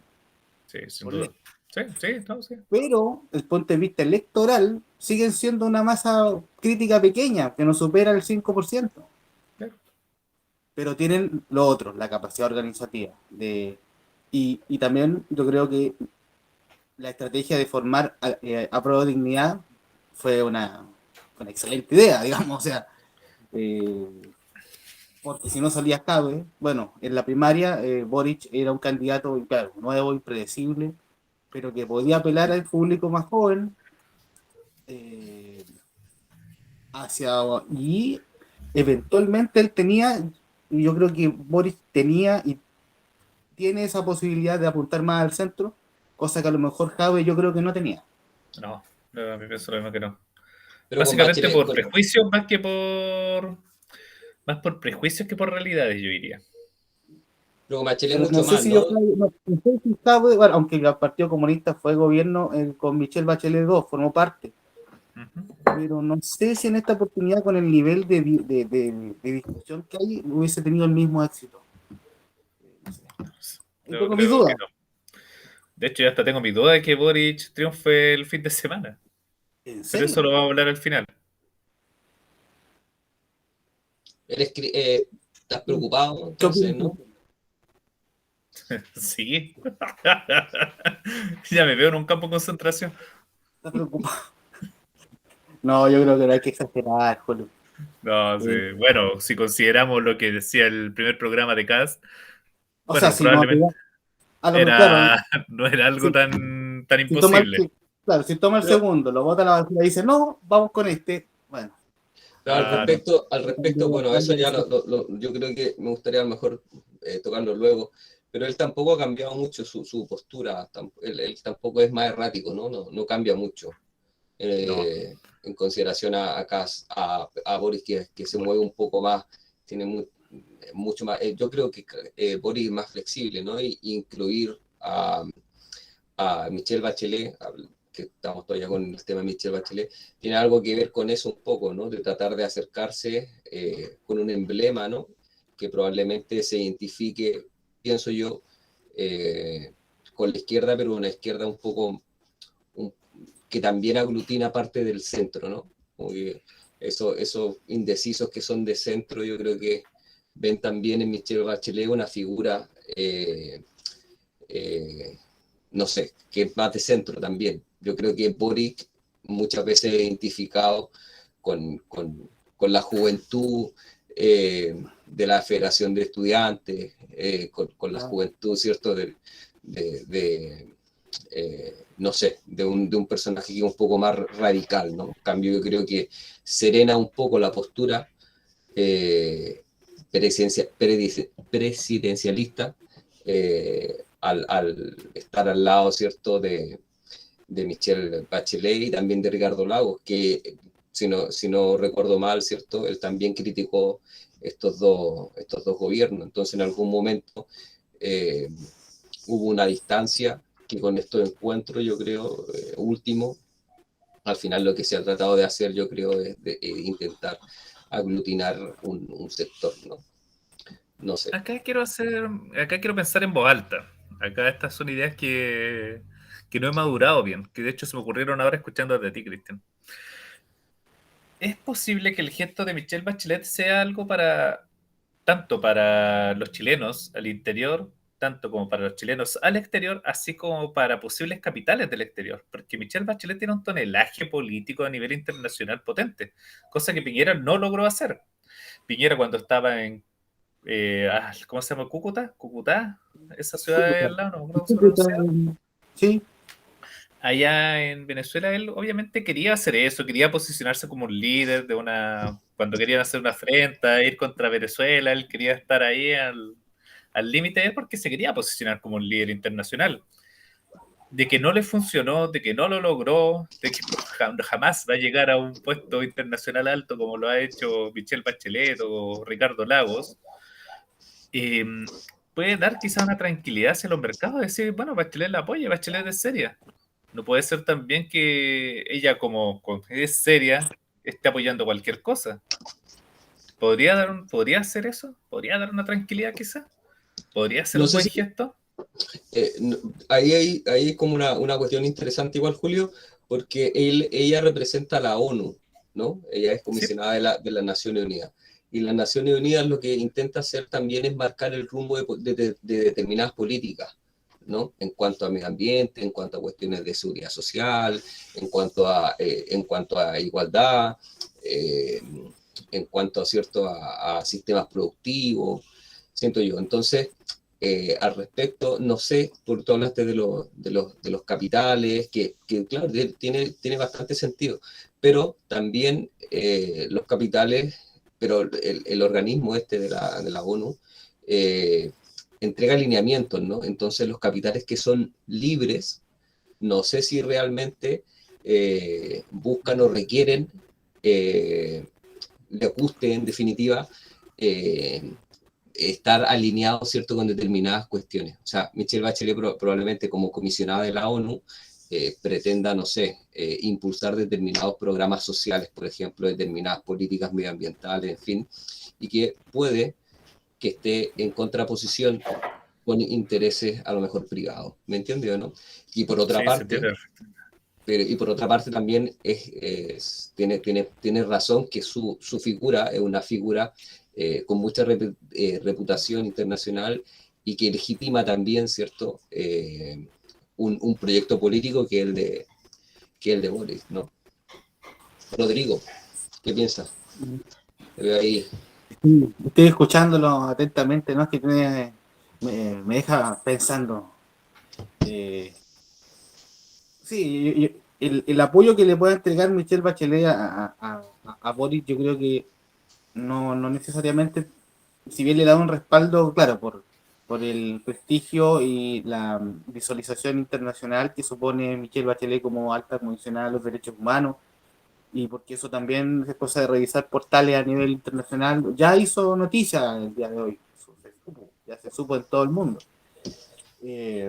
Sí, sin por duda. lejos. Sí, sí, no, sí. Pero, desde el punto de vista electoral, siguen siendo una masa crítica pequeña, que no supera el 5%. Claro. Pero tienen lo otro, la capacidad organizativa. Y también yo creo que la estrategia de formar a Prueba de Dignidad fue una excelente idea, digamos. O sea, eh, porque si no salía Cabe, bueno, en la primaria Boric era un candidato, claro, nuevo, impredecible, pero que podía apelar al público más joven eh, hacia, y eventualmente él tenía, y yo creo que Boric tenía y tiene esa posibilidad de apuntar más al centro, cosa que a lo mejor Jave yo creo que no tenía. No, a mí pienso lo mismo que no. Pero con Básicamente Bachelet, por prejuicios más por prejuicios que por realidades, yo diría. pero con Bachelet Pero no mucho sé más, si yo, ¿no? no sé si Jave, bueno, aunque el Partido Comunista fue gobierno con Michelle Bachelet II, formó parte, Ujú. pero no sé si en esta oportunidad con el nivel de discusión que hay hubiese tenido el mismo éxito. No sé. Ahí Yo tengo mis creo que dudas. no. De hecho, ya hasta tengo mi duda de que Boric triunfe el fin de semana. ¿En Pero eso serio? lo vamos a hablar al final. ¿Estás preocupado ¿Qué entonces, opinas no? tú? Sí. Ya me veo en un campo de concentración. ¿Estás preocupado? No, yo creo que no hay que exagerar, Julio. No, sí. Eh, Bueno, si consideramos lo que decía el primer programa de Cast, o sea, bueno, si no, probablemente. A lo mejor, claro, no era algo sí, tan si toma imposible. claro, si toma el Pero, segundo, lo bota a la basura y dice, no, vamos con este, bueno, pero Claro. al respecto, bueno, eso ya yo creo que me gustaría a lo mejor tocarlo luego, pero él tampoco ha cambiado mucho su postura, él tampoco es más errático, ¿no? No cambia mucho. No. En consideración a Boris, que se mueve un poco más, tiene mucho más. Yo creo que Boris es más flexible, ¿no? Y incluir a Michelle Bachelet, que estamos todavía con el tema de Michelle Bachelet, tiene algo que ver con eso un poco, ¿no? De tratar de acercarse con un emblema, ¿no? Que probablemente se identifique, pienso yo, con la izquierda, pero una izquierda un poco que también aglutina parte del centro, ¿no? Como que esos indecisos que son de centro, yo creo que ven también en Michelle Bachelet una figura, eh, no sé, que es más de centro también. Yo creo que Boric muchas veces identificado con la juventud de la Federación de Estudiantes, con la juventud, ¿cierto? De no sé, de un personaje que es un poco más radical, ¿no? En cambio, yo creo que serena un poco la postura eh, presidencialista al estar al lado, ¿cierto?, de Michelle Bachelet y también de Ricardo Lagos, que si no recuerdo mal, ¿cierto?, él también criticó estos dos gobiernos. Entonces, en algún momento hubo una distancia que con estos encuentros, yo creo, último, al final lo que se ha tratado de hacer, yo creo, es de intentar aglutinar un sector, ¿no? No sé. Acá quiero pensar en voz alta. Acá estas son ideas que no he madurado bien, que de hecho se me ocurrieron ahora escuchando de ti, Cristian. ¿Es posible que el gesto de Michelle Bachelet sea algo tanto para los chilenos al interior, tanto como para los chilenos al exterior, así como para posibles capitales del exterior? Porque Michelle Bachelet tiene un tonelaje político a nivel internacional potente, cosa que Piñera no logró hacer. Piñera cuando estaba ¿cómo se llama? Cúcuta, esa ciudad de al lado, no me acuerdo cómo se pronuncia. sí, Allá en Venezuela, él obviamente quería hacer eso, quería posicionarse como un líder cuando querían hacer una afrenta, ir contra Venezuela, él quería estar ahí al límite, porque se quería posicionar como un líder internacional. De que no le funcionó, de que no lo logró, de que jamás va a llegar a un puesto internacional alto como lo ha hecho Michelle Bachelet o Ricardo Lagos, eh, puede dar quizá una tranquilidad hacia los mercados, decir, bueno, Bachelet la apoya, Bachelet es seria. No puede ser también que ella, como es seria, esté apoyando cualquier cosa. ¿Podría hacer eso? ¿Podría dar una tranquilidad quizá? ¿Podría ser No un sé buen si gesto? ahí hay como una cuestión interesante igual, Julio, porque ella representa a la ONU, ¿no? Ella es Sí, comisionada de las Naciones Unidas. Y las Naciones Unidas lo que intenta hacer también es marcar el rumbo de determinadas políticas, ¿no? En cuanto a medio ambiente, en cuanto a cuestiones de seguridad social, en cuanto a igualdad, eh, en cuanto a, ¿cierto? A sistemas productivos, siento yo. Entonces, al respecto, no sé, tú hablaste de los capitales, que claro, tiene bastante sentido, pero también los capitales, pero el organismo este de la ONU eh, entrega lineamientos, ¿no? Entonces los capitales que son libres, no sé si realmente buscan o requieren, le guste en definitiva, eh, estar alineado, ¿cierto?, con determinadas cuestiones. O sea, Michelle Bachelet probablemente como comisionada de la ONU pretenda, no sé, impulsar determinados programas sociales, por ejemplo, determinadas políticas medioambientales, en fin, y que puede que esté en contraposición con intereses a lo mejor privados. ¿Me entiendes o no? Y por otra sí, se parte, entiende. y por otra parte también tiene razón que su figura es una figura con mucha reputación internacional y que legitima también, ¿cierto? Un proyecto político que es el de Boris, ¿no? Rodrigo, ¿qué piensas? Te veo ahí. sí, estoy escuchándolo atentamente, ¿no? Es que me deja pensando. Eh, sí, el apoyo que le pueda entregar Michelle Bachelet a Boric, yo creo que no necesariamente, si bien le da un respaldo, claro, por el prestigio y la visualización internacional que supone Michelle Bachelet como alta comisionada de los derechos humanos, y porque eso también es cosa de revisar portales a nivel internacional, ya hizo noticia el día de hoy, ya se supo en todo el mundo. Eh,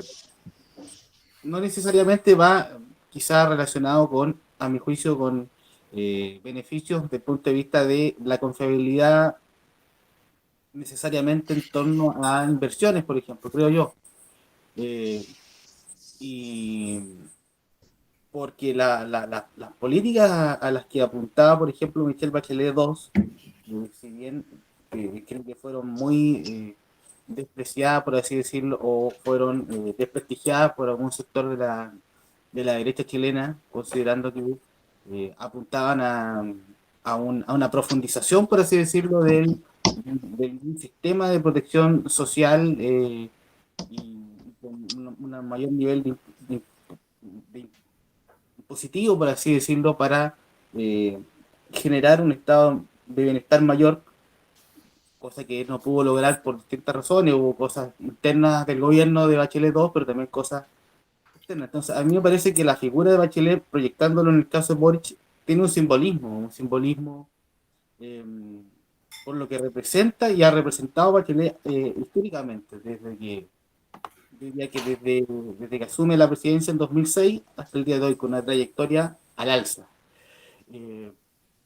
no necesariamente va quizá relacionado con, a mi juicio, con beneficios desde el punto de vista de la confiabilidad necesariamente en torno a inversiones, por ejemplo, creo yo. Eh, y porque las políticas a las que apuntaba, por ejemplo, Michelle Bachelet II, si bien creo que fueron muy despreciadas, por así decirlo, o fueron desprestigiadas por algún sector de la derecha chilena, considerando que apuntaban a una profundización, por así decirlo, del sistema de protección social y con un mayor nivel de positivo, por así decirlo, para eh, generar un estado de bienestar mayor, cosa que no pudo lograr por distintas razones. Hubo cosas internas del gobierno de Bachelet II, pero también cosas externas. Entonces, a mí me parece que la figura de Bachelet, proyectándolo en el caso de Boric, tiene un simbolismo eh, por lo que representa y ha representado Bachelet históricamente, desde que asume la presidencia en 2006 hasta el día de hoy, con una trayectoria al alza. Eh,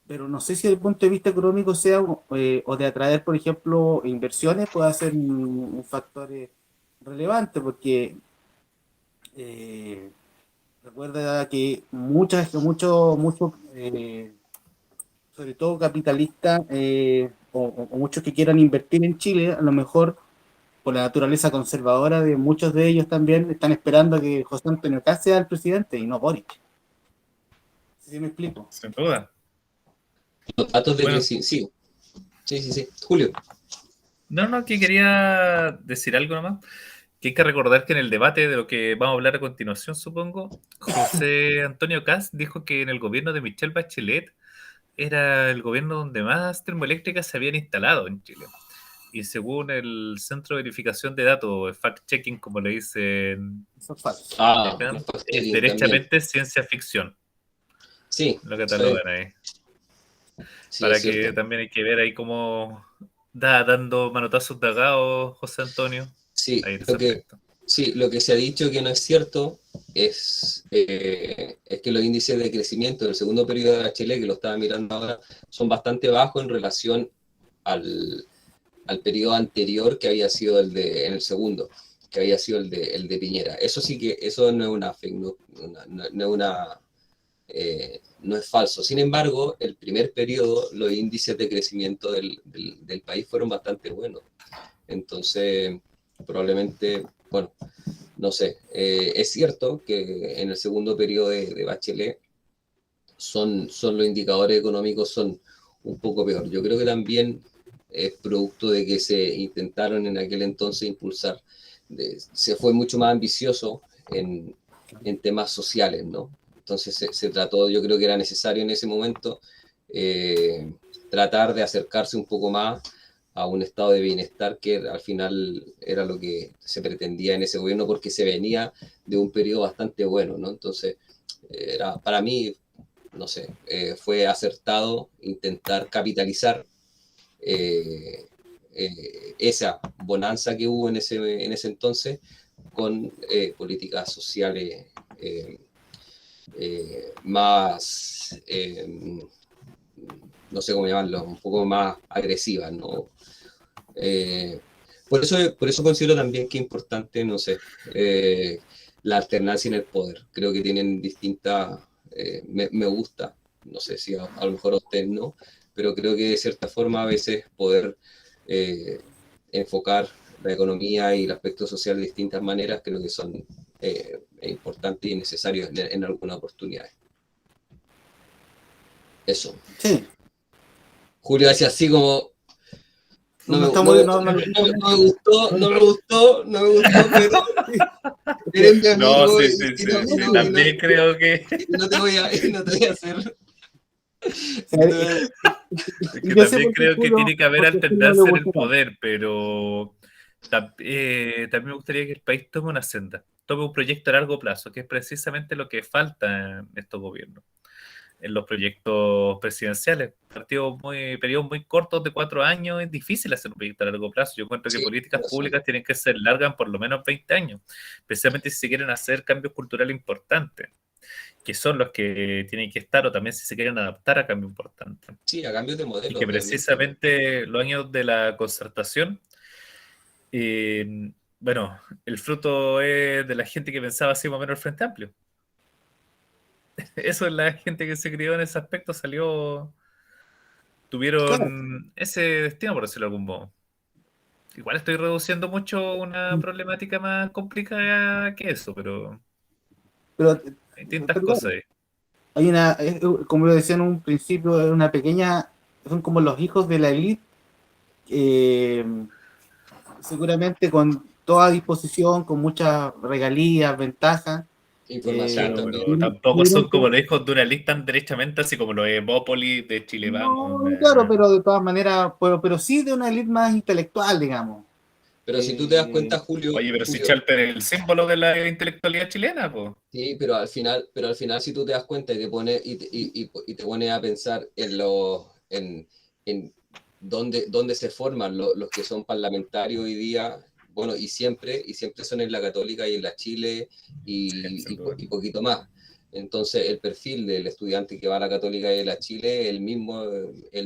pero no sé si desde el punto de vista económico sea, o de atraer, por ejemplo, inversiones, pueda ser un factor relevante, porque eh, recuerda que muchos, sobre todo capitalistas, o muchos que quieran invertir en Chile, a lo mejor por la naturaleza conservadora de muchos de ellos también, están esperando a que José Antonio Kast sea el presidente y no Boric. ¿Sí me explico? Sin duda. Los datos de Bueno, crecimiento, sí, sí, sí, sí. Julio. no, que quería decir algo nomás. Que hay que recordar que en el debate de lo que vamos a hablar a continuación, supongo, José Antonio Kast dijo que en el gobierno de Michelle Bachelet era el gobierno donde más termoeléctricas se habían instalado en Chile. Y según el Centro de Verificación de Datos, fact-checking, como le dicen Eso es falso. acá, Los es fact-checking también. derechamente ciencia ficción, Sí, lo sí, catalogan ahí. sí, es Para que cierto. también hay que ver ahí cómo dando manotazos de agao José Antonio, Sí, ahí en ese aspecto. lo que se ha dicho que no es cierto es que los índices de crecimiento del segundo periodo de Bachelet, que lo estaba mirando ahora, son bastante bajos en relación al, al periodo anterior que había sido en el segundo, que había sido el de Piñera. Eso sí que, eso no es una fake, no es no es falso. Sin embargo, el primer periodo, los índices de crecimiento del país fueron bastante buenos. Entonces, probablemente, bueno, no sé, es cierto que en el segundo periodo de Bachelet son los indicadores económicos son un poco peor. Yo creo que también es producto de que se intentaron en aquel entonces impulsar, se fue mucho más ambicioso en temas sociales, ¿no? Entonces se trató, yo creo que era necesario en ese momento tratar de acercarse un poco más a un estado de bienestar que al final era lo que se pretendía en ese gobierno porque se venía de un periodo bastante bueno, ¿no? Entonces, era, para mí, no sé, fue acertado intentar capitalizar esa bonanza que hubo en ese entonces con políticas sociales más, no sé cómo llamarlo, un poco más agresivas, ¿no? Por eso considero también que es importante, no sé, la alternancia en el poder. Creo que tienen distintas, me gusta, no sé si a lo mejor a usted no, pero creo que de cierta forma a veces poder eh, enfocar la economía y el aspecto social de distintas maneras creo que son importantes y necesarios en algunas oportunidades. Eso. Sí, Julio hace así como No me, No está no, muy, me- no, no- no me gustó, pero eres mi No, amigo sí, sí, sí, sí. También creo que, y no te voy a, y no te voy a hacer. Sí, no te voy a- es que yo sé también por qué creo que Julio, tiene que haber porque a Julio no le alternancia en el gusta tanto. poder, pero también me gustaría que el país tome una senda, tome un proyecto a largo plazo, que es precisamente lo que falta en estos gobiernos, en los proyectos presidenciales. Periodos muy cortos de 4 años, es difícil hacer un proyecto a largo plazo. Yo encuentro que Sí, políticas tienes razón. públicas tienen que ser largas por lo menos 20 años, especialmente si se quieren hacer cambios culturales importantes, que son los que tienen que estar, o también si se quieren adaptar a cambios importantes. Sí, a cambios de Y modelo, que realmente, ¿no? precisamente los años de la concertación, bueno, el fruto es de la gente que pensaba así más o menos el Frente Amplio. Eso es la gente que se crió en ese aspecto, Claro, tuvieron ese destino, por decirlo de algún modo. Igual estoy reduciendo mucho una problemática más complicada que eso, pero pero, hay distintas pero cosas claro, ahí. hay una, como lo decía en un principio, es una pequeña, son como los hijos de la élite, eh, seguramente con toda disposición, con muchas regalías, ventajas. Información Claro, eh, pero también. tampoco tuvieron son que- como los hijos de una lista tan derechamente, así como los Evópolis de Chile Vamos. no, claro, pero de todas maneras, pero sí de una élite más intelectual, digamos. Pero si tú te das Eh, cuenta, Julio, Oye, pero si Chalper es el símbolo de la intelectualidad chilena, pues. sí, pero al final si tú te das cuenta y te pones y te pones a pensar en dónde se forman los que son parlamentarios hoy día, bueno, y siempre son en la Católica y en la Chile Sin duda. y poquito más. Entonces, el perfil del estudiante que va a la Católica y a la Chile es el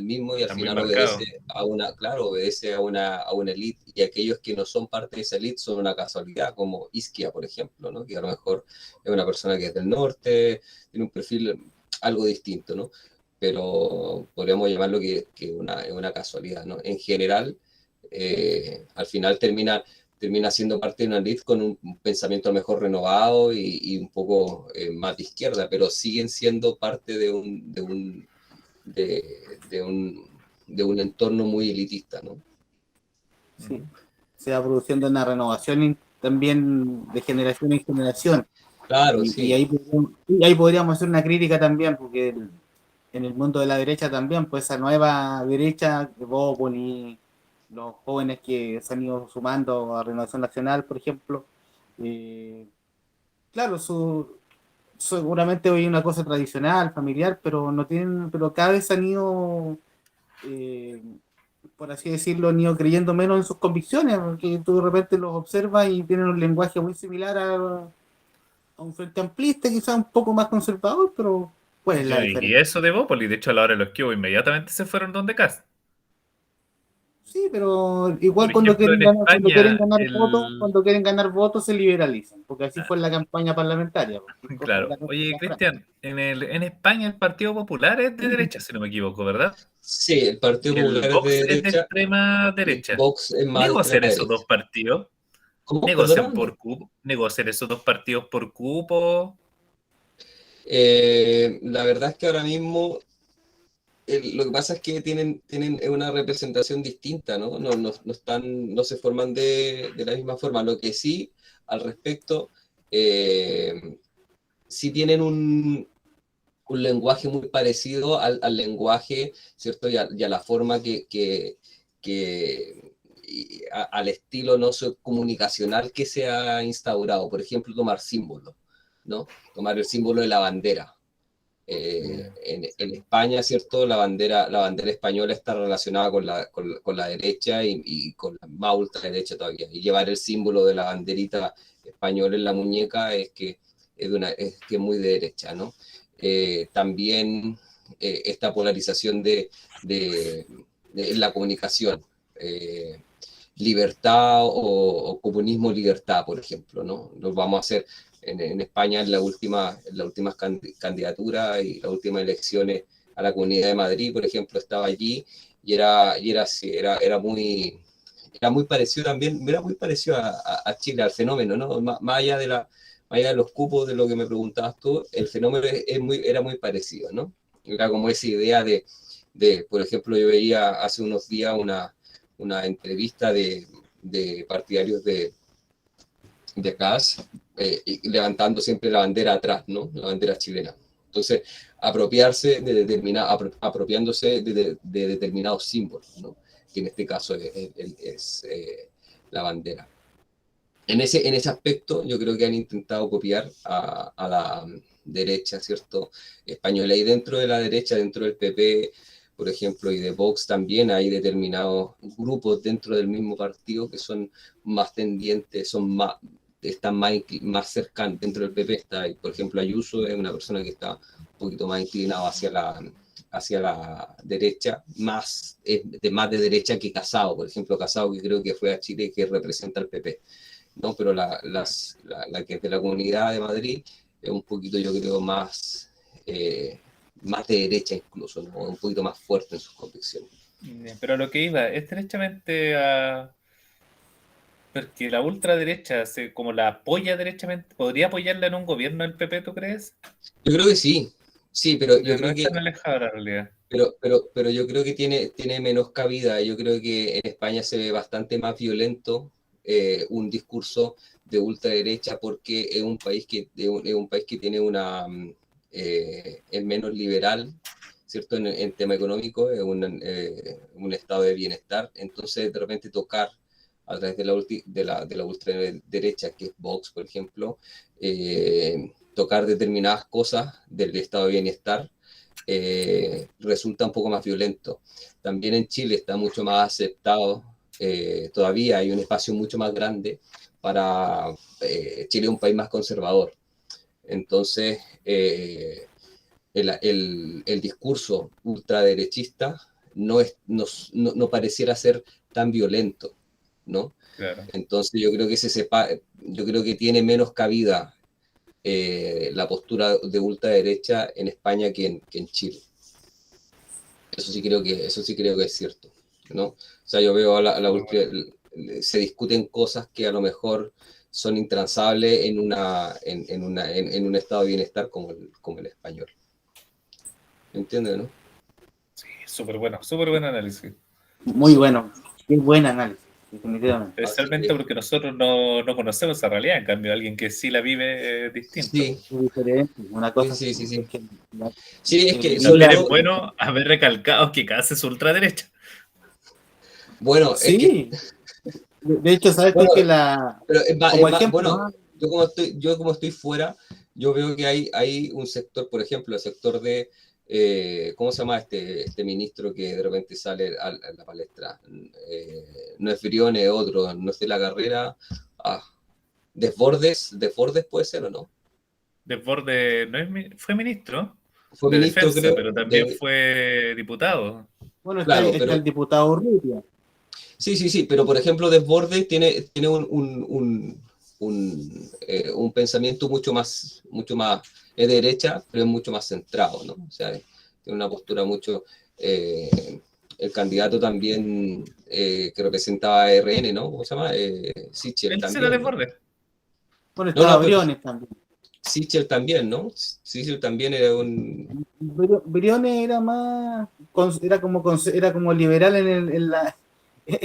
mismo y al Está muy final marcado. obedece a una, claro, obedece a una elite y aquellos que no son parte de esa elite son una casualidad, como Isquia, por ejemplo, ¿no? Que a lo mejor es una persona que es del norte, tiene un perfil algo distinto, ¿no? Pero podríamos llamarlo que es una casualidad, ¿no? En general, al final termina siendo parte de una elite con un pensamiento mejor renovado y un poco más de izquierda, pero siguen siendo parte de un, de un entorno muy elitista, ¿no? sí, se va produciendo una renovación también de generación en generación. Claro, Y sí, ahí, y ahí podríamos hacer una crítica también, porque en el mundo de la derecha también, pues esa nueva derecha, de Bópoli, los jóvenes que se han ido sumando a Renovación Nacional, por ejemplo, eh, claro, seguramente hoy una cosa tradicional, familiar, pero no tienen, pero cada vez han ido, eh, por así decirlo, han ido creyendo menos en sus convicciones, porque tú de repente los observas y tienen un lenguaje muy similar a un frente amplista, quizás un poco más conservador, pero ¿cuál es Yo la no diría diferencia? eso de Evópolis. De hecho, a la hora de los que hubo, inmediatamente se fueron donde Cast. Sí, pero Por igual ejemplo, en España, cuando quieren ganar votos se liberalizan, porque así ah, fue en la campaña parlamentaria, porque cosa claro. Oye, la Francia. Cristian, en España el Partido Popular es de derecha, si no me equivoco, ¿verdad? sí, el Partido Y el Popular es Vox de es de derecha extrema y derecha. Vox es más de ¿Negocian extrema esos derecha. dos partidos? ¿Cómo? ¿Negocian Perdona, no. por cupo? ¿Negocian esos dos partidos por cupo? La verdad es que ahora mismo lo que pasa es que tienen una representación distinta, ¿no? No se forman de la misma forma. Lo que sí, al respecto, eh, sí tienen un lenguaje muy parecido al lenguaje, ¿cierto? Y a la forma al estilo no sé, comunicacional que se ha instaurado. Por ejemplo, tomar símbolos, ¿no? Tomar el símbolo de la bandera. En España, ¿cierto? La bandera española está relacionada con la derecha y con la más ultraderecha todavía. Y llevar el símbolo de la banderita española en la muñeca es que es muy de derecha, ¿no? También esta polarización de la comunicación. Libertad o comunismo libertad, por ejemplo, ¿no? Nos vamos a hacer en España en las últimas candidaturas y las últimas elecciones a la Comunidad de Madrid, por ejemplo, estaba allí era muy parecido también, era muy parecido a Chile, al fenómeno, ¿no? Más allá más allá de los cupos de lo que me preguntabas tú, el fenómeno era muy parecido, ¿no? Era como esa idea por ejemplo, yo veía hace unos días una entrevista de partidarios de Kass, levantando siempre la bandera atrás, ¿no? La bandera chilena. Entonces, apropiándose de determinados símbolos, ¿no? Que en este caso es la bandera. En ese aspecto, yo creo que han intentado copiar a la derecha, ¿cierto? Española. Y dentro de la derecha, dentro del PP, por ejemplo, y de Vox también hay determinados grupos dentro del mismo partido que son más tendientes, están más cercanos. Dentro del PP está, por ejemplo, Ayuso es una persona que está un poquito más inclinado hacia la derecha, más de derecha que Casado, por ejemplo, Casado, que creo que fue a Chile, que representa al PP, ¿no? Pero la que es de la Comunidad de Madrid es un poquito, yo creo, más de derecha incluso, ¿no? Un poquito más fuerte en sus convicciones. Pero a lo que iba, es derechamente a... Porque la ultraderecha, como la apoya derechamente, ¿podría apoyarla en un gobierno del PP, tú crees? Yo creo que sí, pero yo No creo es que... tan alejado de la realidad. Pero yo creo que tiene menos cabida. Yo creo que en España se ve bastante más violento un discurso de ultraderecha porque es un país que tiene es menos liberal, ¿cierto? En tema económico, es un estado de bienestar. Entonces, de repente tocar a través de la ultraderecha, que es Vox, por ejemplo, tocar determinadas cosas del estado de bienestar, resulta un poco más violento. También en Chile está mucho más aceptado, todavía hay un espacio mucho más grande para Chile es un país más conservador. Entonces, el discurso ultraderechista no pareciera ser tan violento, ¿no? Claro. Entonces yo creo que yo creo que tiene menos cabida la postura de ultraderecha en España que en Chile. Eso sí creo que es cierto, ¿no? O sea, yo veo se discuten cosas que a lo mejor son intransables en un estado de bienestar como el español. ¿Entiendes, no? Sí, súper buen análisis. Muy bueno, qué buen análisis, definitivamente. Especialmente porque nosotros no conocemos esa realidad, en cambio alguien que sí la vive es distinto. Sí, Es diferente. Una cosa sí. es que Sí, es que También sobre es todo, bueno haber recalcado que Kass es ultraderecha. bueno, es que, sí, de hecho, ¿sabes tú bueno, que pero como ejemplo, bueno, yo como estoy fuera, yo veo que hay un sector, por ejemplo, el sector de, ¿cómo se llama este ministro que de repente sale a la palestra? No es Briones, es otro, no es de la carrera. Desbordes puede ser o no. Desborde fue ministro Fue de ministro, defensa, creo, pero también fue diputado. bueno, claro, está pero el diputado Urrutia. sí, pero por ejemplo, Desbordes tiene un pensamiento mucho más de derecha, pero es mucho más centrado, ¿no? O sea, tiene una postura mucho... el candidato también que representaba a RN, ¿no? ¿Cómo se llama? Sichel Él se la también, ¿no? desborde. Bueno, No, estaba pero Briones también. Sichel también, ¿no? Sichel también era Briones era más, era como liberal en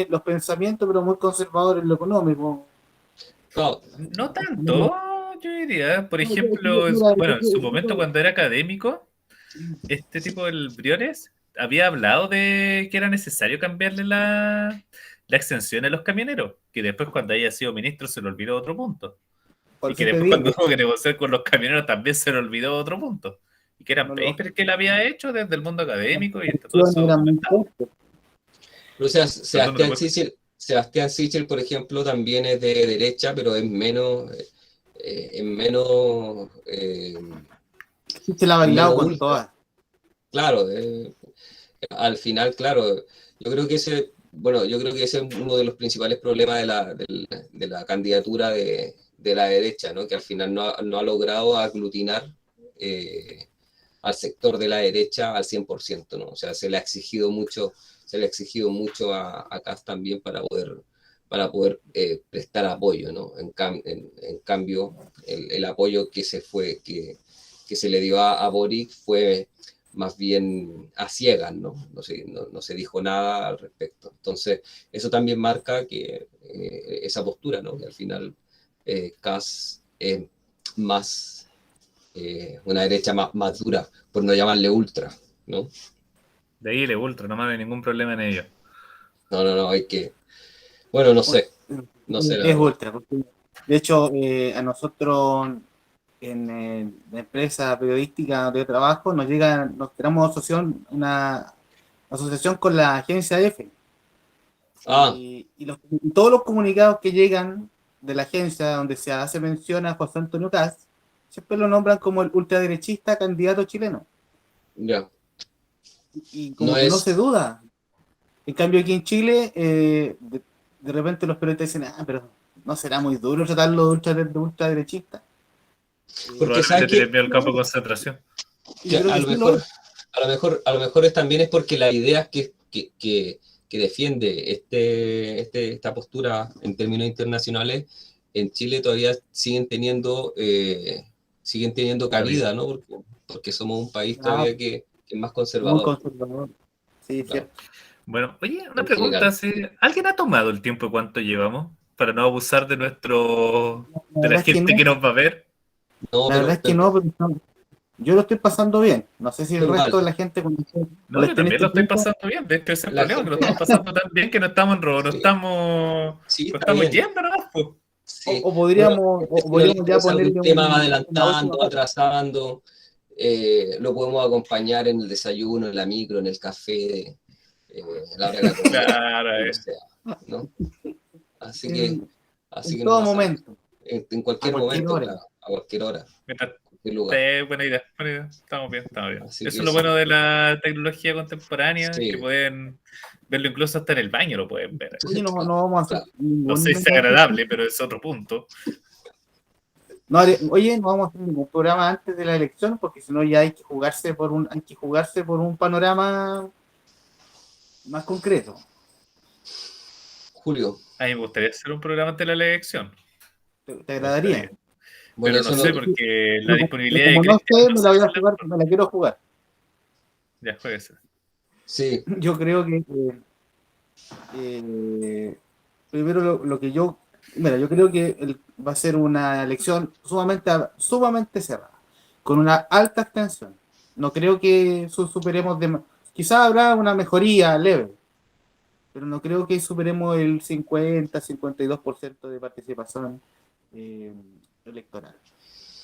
los pensamientos, pero muy conservador en lo económico. No, No tanto, yo diría. Por ejemplo, bueno, en su momento cuando era académico, este tipo del Briones había hablado de que era necesario cambiarle la exención a los camioneros, que después cuando haya sido ministro se le olvidó otro punto. Por Y que eso te después digo, cuando tuvo que negociar con los camioneros también se le olvidó otro punto. Y que eran no, papers que él había hecho desde el mundo las académico y está todo exenciones eso eran muy documentado. fuertes. o sea, Perdón, ¿me lo puedes- Sebastián Sichel, por ejemplo, también es de derecha, pero es menos, Sí, se la ha es bailado menos con ultra. todas. Claro, al final, claro, yo creo que ese es uno de los principales problemas de la candidatura de la derecha, ¿no? Que al final no ha logrado aglutinar al sector de la derecha al 100%, ¿no? O sea, se le ha exigido mucho a Kast también para poder prestar apoyo, ¿no? En cambio, el apoyo que se le dio a Boric fue más bien a ciegas, ¿no? No se dijo nada al respecto. Entonces, eso también marca que esa postura, ¿no? Que al final Kast es más una derecha más dura, por no llamarle ultra, ¿no? De ahí le ultra, no me hay ningún problema en ello. No, hay que... Bueno, no sé la Es verdad. ultra, porque de hecho a nosotros en la empresa periodística de trabajo nos tenemos una asociación con la agencia EFE Ah, y todos los comunicados que llegan de la agencia donde se hace mención a José Antonio Kast siempre lo nombran como el ultraderechista candidato chileno ya. y No como que no se es... duda. En cambio aquí en Chile de repente los periodistas dicen, pero no será muy duro tratarlo de ultraderechista. Porque, ¿sabes Probablemente tiene qué? miedo al campo de concentración. Y Que yo creo a que lo sí lo mejor, es. también es porque las ideas que defiende esta postura en términos internacionales en Chile todavía siguen teniendo Cabida. cabida, ¿no? Porque somos un país Ah, todavía que es más muy conservador, conservador. Sí, es claro, cierto. Bueno, oye, una en pregunta, general. ¿sí? ¿Alguien ha tomado el tiempo de cuánto llevamos? Para no abusar de La de la verdad es que gente que no, nos va a ver. No, la verdad es que no, pero yo lo estoy pasando bien. No sé si el yo resto igual, de la gente No, cuando yo esté en también este lo estoy punto, pasando bien. De hecho, ese es el la problema, que lo gente, estamos pasando tan bien que no estamos sí, sí, no está estamos bien. yendo, ¿no? Pues. Sí, o bueno, podríamos, gente, o si no le podríamos ya interesa algún ponerle tema va una última adelantando, parte. atrasando, lo podemos acompañar en el desayuno, en la micro, en el café, a la hora de la comida, Claro, cuando sea, ¿no? Así que, En, así en que no todo pasa nada. momento, En a cualquier cualquier momento, hora. claro, a cualquier hora, mientras cualquier lugar. buena idea, buena idea. Estamos bien, estamos bien. Así Eso que es lo eso, bueno de la tecnología contemporánea, que sí, pueden verlo incluso hasta en el baño, lo pueden ver. Oye, no claro, vamos a hacer claro. No sé ningún si es agradable, pero es otro punto. oye, no vamos a hacer ningún programa antes de la elección, porque si no ya hay que jugarse por un panorama más concreto. Julio, A mí me gustaría hacer un programa ante la elección. ¿Te Me agradaría? gustaría. bueno, Pero no eso no, sé, porque la Pero disponibilidad de como no Cristian sé, no me sé la voy si a es la jugar, mejor. me la quiero jugar. Ya, jueguese. sí, Yo creo que eh, primero lo que mira, yo creo que va a ser una elección sumamente cerrada, con una alta abstención. No creo que superemos quizás habrá una mejoría leve, pero no creo que superemos el 52% de participación eh, electoral.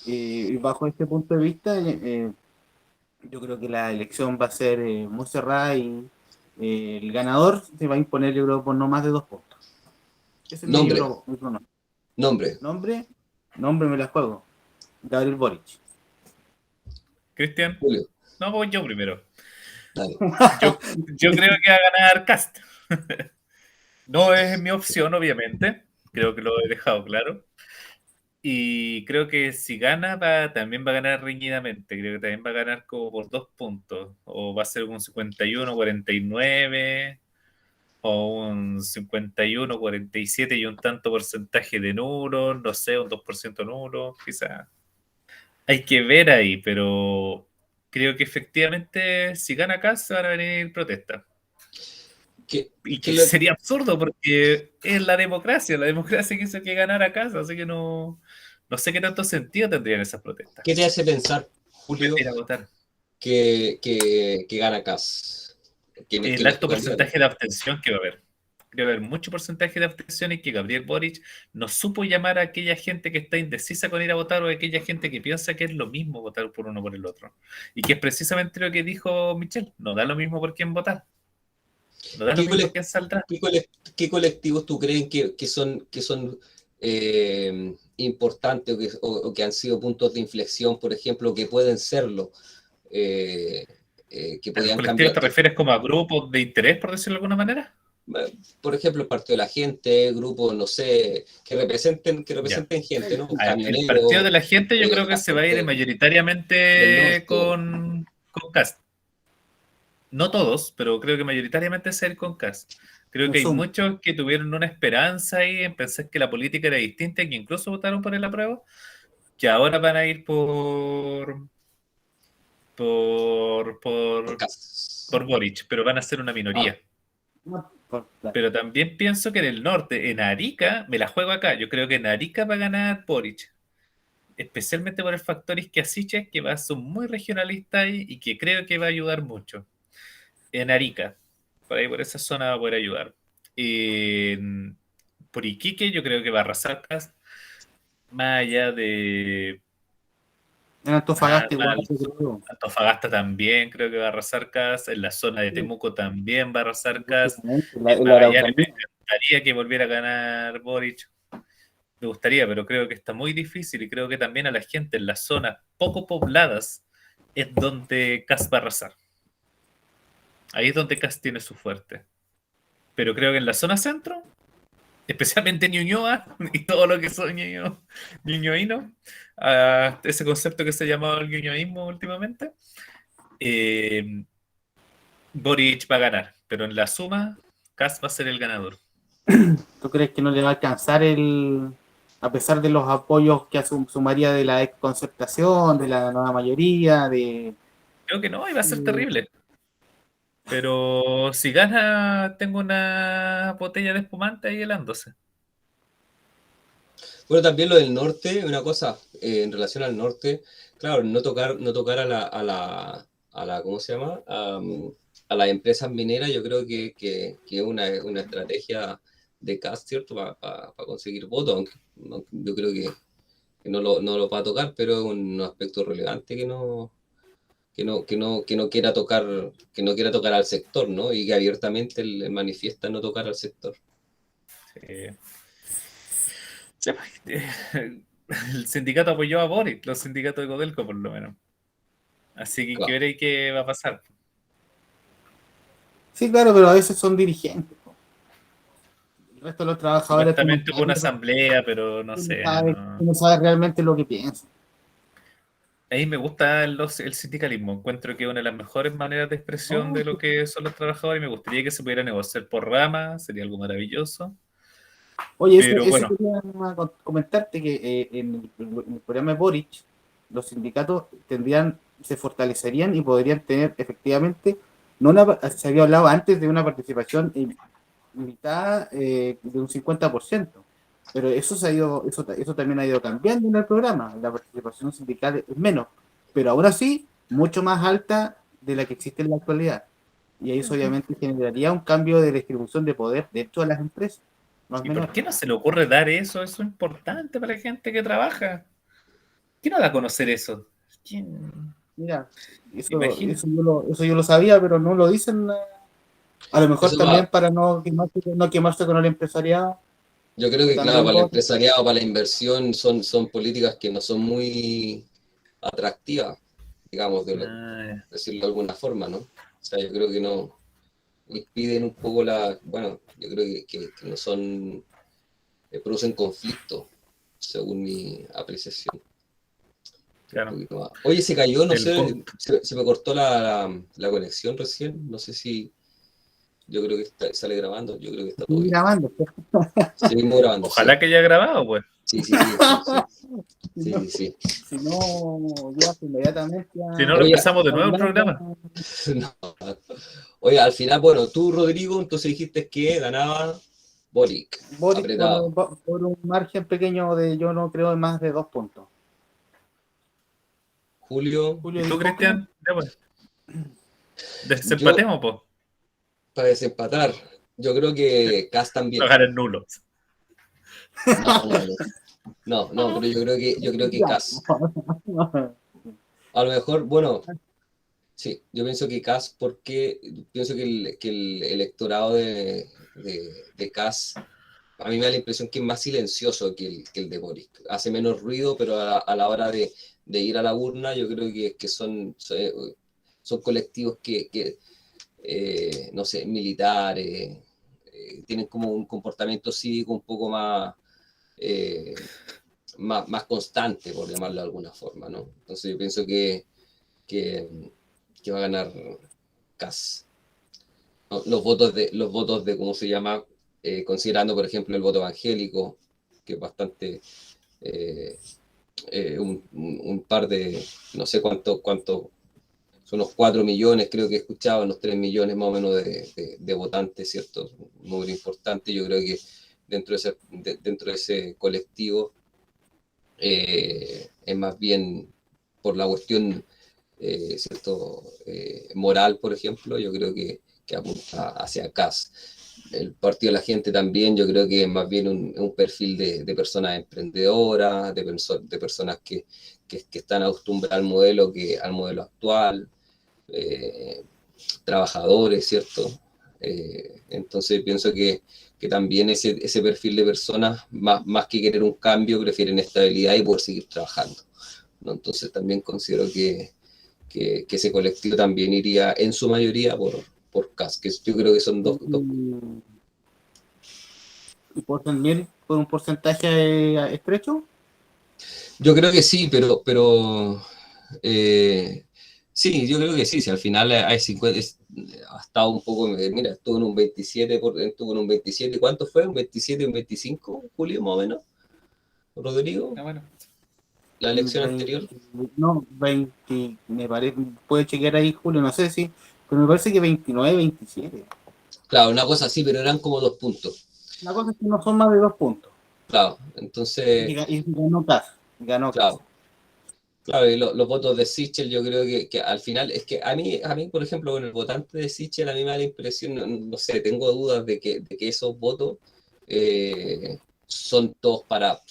Y bajo este punto de vista, yo creo que la elección va a ser muy cerrada y el ganador se va a imponer, yo creo, por no más de 2 puntos. Ese es nombre, mi pronóstico. nombre, Nombre, nombre me la juego. Gabriel Boric. Cristian, Julio, no, voy yo primero. dale. Yo creo que va a ganar Cast. No es mi opción, obviamente. Creo que lo he dejado claro. Y creo que si gana, también va a ganar reñidamente. Creo que también va a ganar como por 2 puntos. O va a ser un 51-49, o un 51-47 y un tanto porcentaje de nulos, no sé, un 2% nulo, quizás. Hay que ver ahí, pero creo que efectivamente si gana Kast van a venir protestas. ¿Qué, Y qué que le- sería absurdo porque es la democracia quiso que ganara Kast, así que no sé qué tanto sentido tendrían esas protestas. qué te hace pensar, En vez Julio, de ir a votar. que gana Kass? El ¿Quién es tu alto candidato? porcentaje de abstención que va a haber. Creo que va a haber mucho porcentaje de abstención y que Gabriel Boric no supo llamar a aquella gente que está indecisa con ir a votar o a aquella gente que piensa que es lo mismo votar por uno o por el otro. Y que es precisamente lo que dijo Michelle. No da lo mismo por quién votar. No da lo ¿Qué, mismo cole- quién saldrá. qué colectivos tú creen que son importantes o que han sido puntos de inflexión, por ejemplo, que pueden serlo, eh, que ¿A los podían colectivos cambiar? te refieres como a grupos de interés, por decirlo de alguna manera? Por ejemplo, el Partido de la Gente, grupos, no sé, que Ya. representen gente, ¿no? A ver, el partido de Camioneros, la gente yo creo que la se va a ir gente del mayoritariamente norte. con Cast. No todos, pero creo que mayoritariamente es el con Kast. Creo Me que hay sumo. muchos que tuvieron una esperanza ahí en pensar que la política era distinta y que incluso votaron por el apruebo, que ahora van a ir por Kass. Boric, pero van a ser una minoría. No, Pero también pienso que en el norte, en Arica, me la juego acá. Yo creo que en Arica va a ganar Boric. Especialmente por el factor Izquiasiche, que va a ser muy regionalista ahí y que creo que va a ayudar mucho. En Arica, por ahí por esa zona va a poder ayudar. Por Iquique, yo creo que va a arrasar Kast, más allá de. en Antofagasta igual, yo creo. Antofagasta también creo que va a arrasar Kast. En la zona de Temuco también va a arrasar Kast. En En la Magallanes me Araucanía. encantaría que volviera a ganar Boric. Me gustaría, pero creo que está muy difícil y creo que también a la gente en las zonas poco pobladas es donde Kast va a arrasar. Ahí es donde Kast tiene su fuerte. Pero creo que en la zona centro, especialmente Ñuñoa y todo lo que son ñuñoínos, ese concepto que se ha llamado el ñuñoísmo últimamente, eh, Boric va a ganar, pero en la suma, Kast va a ser el ganador. ¿Tú crees que no le va a alcanzar a pesar de los apoyos que sumaría de la concertación, de la nueva mayoría, Creo que no, y va a ser terrible. Pero si gana, tengo una botella de espumante ahí helándose. Bueno, también lo del norte, una cosa, en relación al norte, claro, no tocar a la, ¿cómo se llama? A las empresas mineras, yo creo que es una estrategia de Kast, ¿cierto? Para conseguir votos, aunque yo creo que no lo va a tocar, pero es un aspecto relevante que no quiera tocar al sector, ¿no? Y que abiertamente él manifiesta no tocar al sector. Eh, el sindicato apoyó a Boric, los sindicatos de Codelco por lo menos. Así que Claro. ¿qué qué va a pasar? Sí, claro, pero a veces son dirigentes. El resto de los trabajadores, Supuestamente hubo una asamblea, pero no sé. tú no sabes realmente lo que piensan. A mí me gusta el sindicalismo. Encuentro que es una de las mejores maneras de expresión No, de lo que son los trabajadores y me gustaría que se pudiera negociar por ramas, sería algo maravilloso. oye, Pero eso bueno, quería comentarte que en el programa de Boric, los sindicatos se fortalecerían y podrían tener efectivamente, se había hablado antes de una participación limitada de un 50%, pero eso también ha ido cambiando en el programa. La participación sindical es menos, pero aún así mucho más alta de la que existe en la actualidad. Y eso obviamente generaría un cambio de distribución de poder dentro de las empresas, no es ¿y por menor. qué no se le ocurre dar eso? Eso es importante para la gente que trabaja. ¿Quién no da a conocer eso? ¿Quién? Mira, eso, Imagina. eso yo lo sabía, pero no lo dicen. A lo mejor Eso también va, para no quemarse con el empresariado, yo creo que, claro, también para el lo. empresariado, para la inversión, son políticas que no son muy atractivas, digamos, Ah, decirlo de alguna forma, ¿no? O sea, yo creo que no piden un poco bueno, yo creo que no son, producen conflicto, según mi apreciación. Un claro. poquito más. Oye, se cayó, no El sé, punto. se me cortó la conexión recién, no sé si, yo creo que sale grabando, yo creo que está todo Estoy bien. grabando. Seguimos grabando, sí. Ojalá que haya grabado, pues. Sí, sí, sí, sí, sí, Si sí, no, sí, sí. si no, ya inmediatamente Si no, lo Oye, empezamos de nuevo el hablar programa. no. Oye, al final, bueno, tú, Rodrigo, entonces dijiste que ganaba Boric, Boric apretado. por un margen pequeño de, yo no creo, de más de 2 puntos. Julio, Julio ¿Y tú, dijo que Cristian? Ya, pues. yo, Desempatemos, pues. para desempatar, yo creo que Cas también. Bajar el nulo. No, no, no. No, no, pero yo creo que ya. Cas. A lo mejor, bueno, sí, yo pienso que Cas, porque pienso que el electorado de Cas, a mí me da la impresión que es más silencioso que el de Boric. Hace menos ruido, pero a la hora de ir a la urna, yo creo que son colectivos que no sé, militares, tienen como un comportamiento cívico un poco eh, más constante, por llamarlo de alguna forma, ¿no? Entonces yo pienso que, que va a ganar Kass. ¿No? Los votos de, ¿cómo se llama? Considerando, por ejemplo, el voto evangélico, que es bastante, un par de, no sé cuánto son unos 4 millones, creo que he escuchado, unos 3 millones más o menos de votantes, ¿cierto? Un número importante. Yo creo que dentro de ese colectivo es más bien por la cuestión, ¿cierto? Moral, por ejemplo, yo creo que apunta hacia Kast. El Partido de la Gente también, yo creo que es más bien un perfil de personas emprendedoras, de personas que están acostumbradas al modelo actual, trabajadores, ¿cierto? Entonces pienso que también ese perfil de personas, más que querer un cambio, prefieren estabilidad y poder seguir trabajando, ¿no? Entonces también considero que ese colectivo también iría en su mayoría por Kast, que yo creo que son dos. ¿Y por también por un porcentaje estrecho? Yo creo que sí, pero sí, yo creo que sí, si al final hay 50, ha estado un poco, mira, estuvo en un 27, estuvo en un 27, ¿cuánto fue? ¿Un 27, un 25, Julio, más o menos? Rodrigo, Ah, bueno. la elección 20, anterior. no, 20, me parece, puede chequear ahí, Julio, no sé si, pero me parece que 29, 27. Claro, una cosa así, pero eran como 2 puntos. La cosa es que no son más de 2 puntos. Claro, entonces, Y ganó Kast, ganó Kast. claro. Claro, y los votos de Sichel yo creo que al final, es que a mí, por ejemplo, con el votante de Sichel, a mí me da la impresión, no sé, tengo dudas de que esos votos son todos para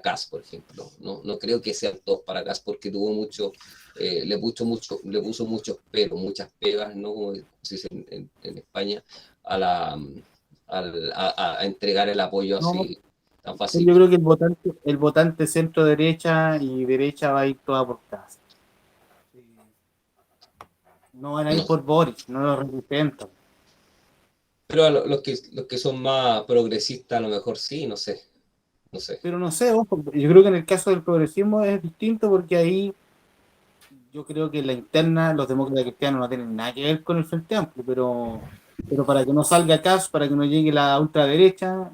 Kast, por ejemplo. No creo que sean todos para Kast porque tuvo mucho, le puso muchos peros, muchas pegas, ¿no? Como se dice en España, a entregar el apoyo No, así tan yo fácil. creo que el votante centro-derecha y derecha va a ir toda por Kast. No van a ir No. por Boris, no lo representan. Pero los que son más progresistas a lo mejor sí, no sé, no sé. Pero no sé, ojo, yo creo que en el caso del progresismo es distinto porque ahí yo creo que en la interna los demócratas cristianos no tienen nada que ver con el Frente Amplio, pero para que no salga Kast, para que no llegue la ultraderecha,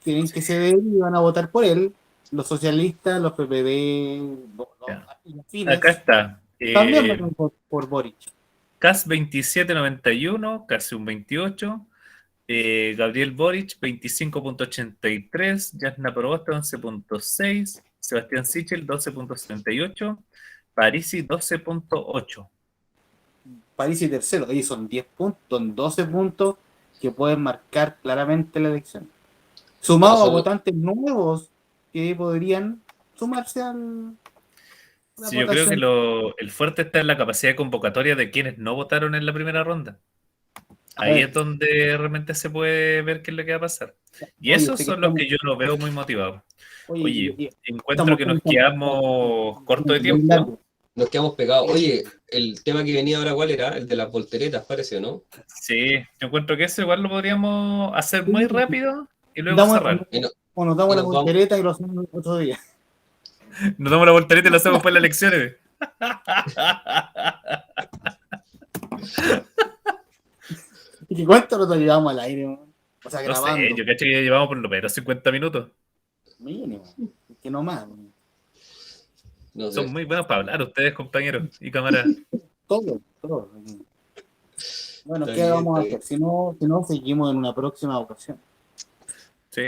tienen que ceder y van a votar por él. Los socialistas, los PPD, Ya. los Acá afines, está. también votan por Boric. Cas 27,91, casi un 28. Gabriel Boric 25,83. Jasna Proboste 11,6. Sebastián Sichel 12,78. Parisi 12,8. París y tercero, ahí son 10 puntos, son 12 puntos que pueden marcar claramente la elección. No, Sumado a votantes nuevos que podrían sumarse a la Sí, yo creo que votación. el fuerte está en la capacidad de convocatoria de quienes no votaron en la primera ronda. A Ahí ver, es donde realmente se puede ver qué es lo que va a pasar. Y oye, esos sé que son los estamos, que yo los veo muy motivados. oye, Oye, encuentro estamos que nos pensando quedamos corto de muy tiempo. largo. nos quedamos pegados. Oye, el tema que venía ahora, ¿cuál era? El de las volteretas, parece, ¿no? Sí, yo encuentro que eso igual lo podríamos hacer muy Sí, rápido y luego damos, cerrar. o nos damos Y la nos vamos. voltereta y lo hacemos otro día. Nos damos la voltereta y lo hacemos para las elecciones. ¿Y cuánto nos llevamos al aire, man? O sea, No sé, grabando, yo cacho que ya llevamos por lo menos 50 minutos. mínimo, que no más. No Son sé. muy buenos para hablar ustedes, compañeros y camaradas. Todo, todo. Bueno, Está ¿qué bien, vamos está a bien. hacer? Si no, seguimos en una próxima ocasión. Sí,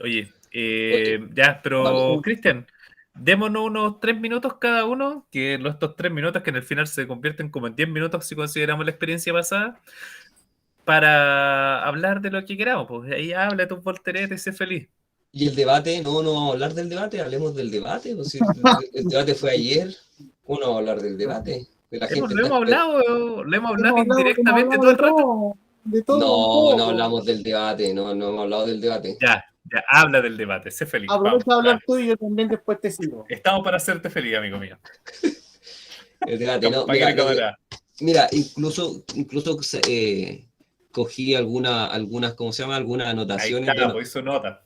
oye, Oye, ya, dale. pero Cristian, démonos unos 3 minutos cada uno, que estos 3 minutos que en el final se convierten como en 10 minutos si consideramos la experiencia pasada, para hablar de lo que queramos. Pues ahí habla tus volteretas y sé feliz. ¿Y el debate? No vamos a hablar del debate, hablemos del debate. Pues si el debate fue ayer, ¿cómo no vamos a hablar del debate? Que la gente Lo está hemos esperando. hablado, lo hemos hablado Hemos indirectamente hablado todo el rato. de todo un No, no poco. hablamos del debate, no hemos hablado del debate. Ya, ya, habla del debate, sé feliz. Vamos, Aprovecha de hablar dale. tú y yo también después te sigo. Estamos para hacerte feliz, amigo mío. El debate, no, Compañero y camarada. mira, incluso cogí algunas, ¿cómo se llama? Algunas Ahí anotaciones, está, bueno, pues hizo nota.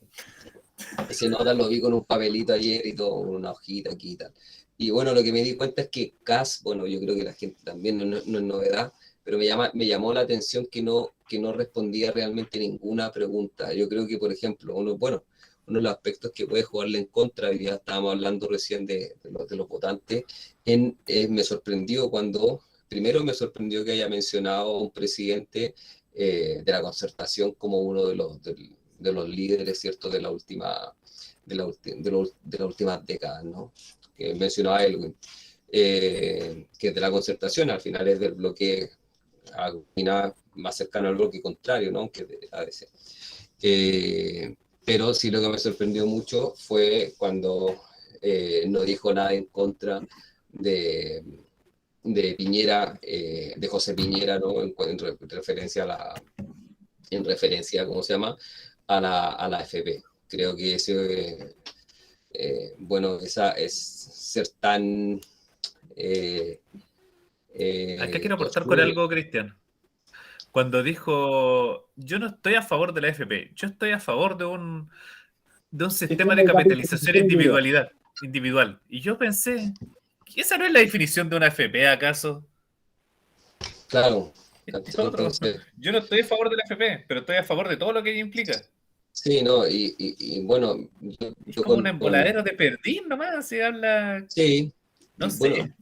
ese nota lo vi con un papelito ayer y todo, una hojita aquí y tal. Y bueno, lo que me di cuenta es que Kast, bueno, yo creo que la gente también no es novedad, pero me llamó la atención que no respondía realmente ninguna pregunta. Yo creo que, por ejemplo, uno de los aspectos que puede jugarle en contra, y ya estábamos hablando recién de los votantes, me sorprendió primero me sorprendió que haya mencionado a un presidente de la Concertación como uno de los líderes, ¿cierto?, de las últimas décadas, ¿no? Que mencionaba Elwin, que es de la Concertación, al final es del bloque más cercano al bloque contrario, ¿no?, que de ADC. Pero sí, lo que me sorprendió mucho fue cuando no dijo nada en contra de Piñera, de José Piñera, ¿no?, en referencia, ¿cómo se llama?, a la FP. Creo que bueno, esa es ser tan Acá quiero aportar con tosuro. algo, Cristian. Cuando dijo, yo no estoy a favor de la AFP, yo estoy a favor de un sistema de capitalización individual. Y yo pensé, ¿que esa no es la definición de una AFP, acaso? Claro, Este otro. entonces, Yo no estoy a favor de la AFP, pero estoy a favor de todo lo que ella implica. sí, no, y bueno, Es yo como un emboladero de perdiz nomás, se habla, sí, no bueno, sé.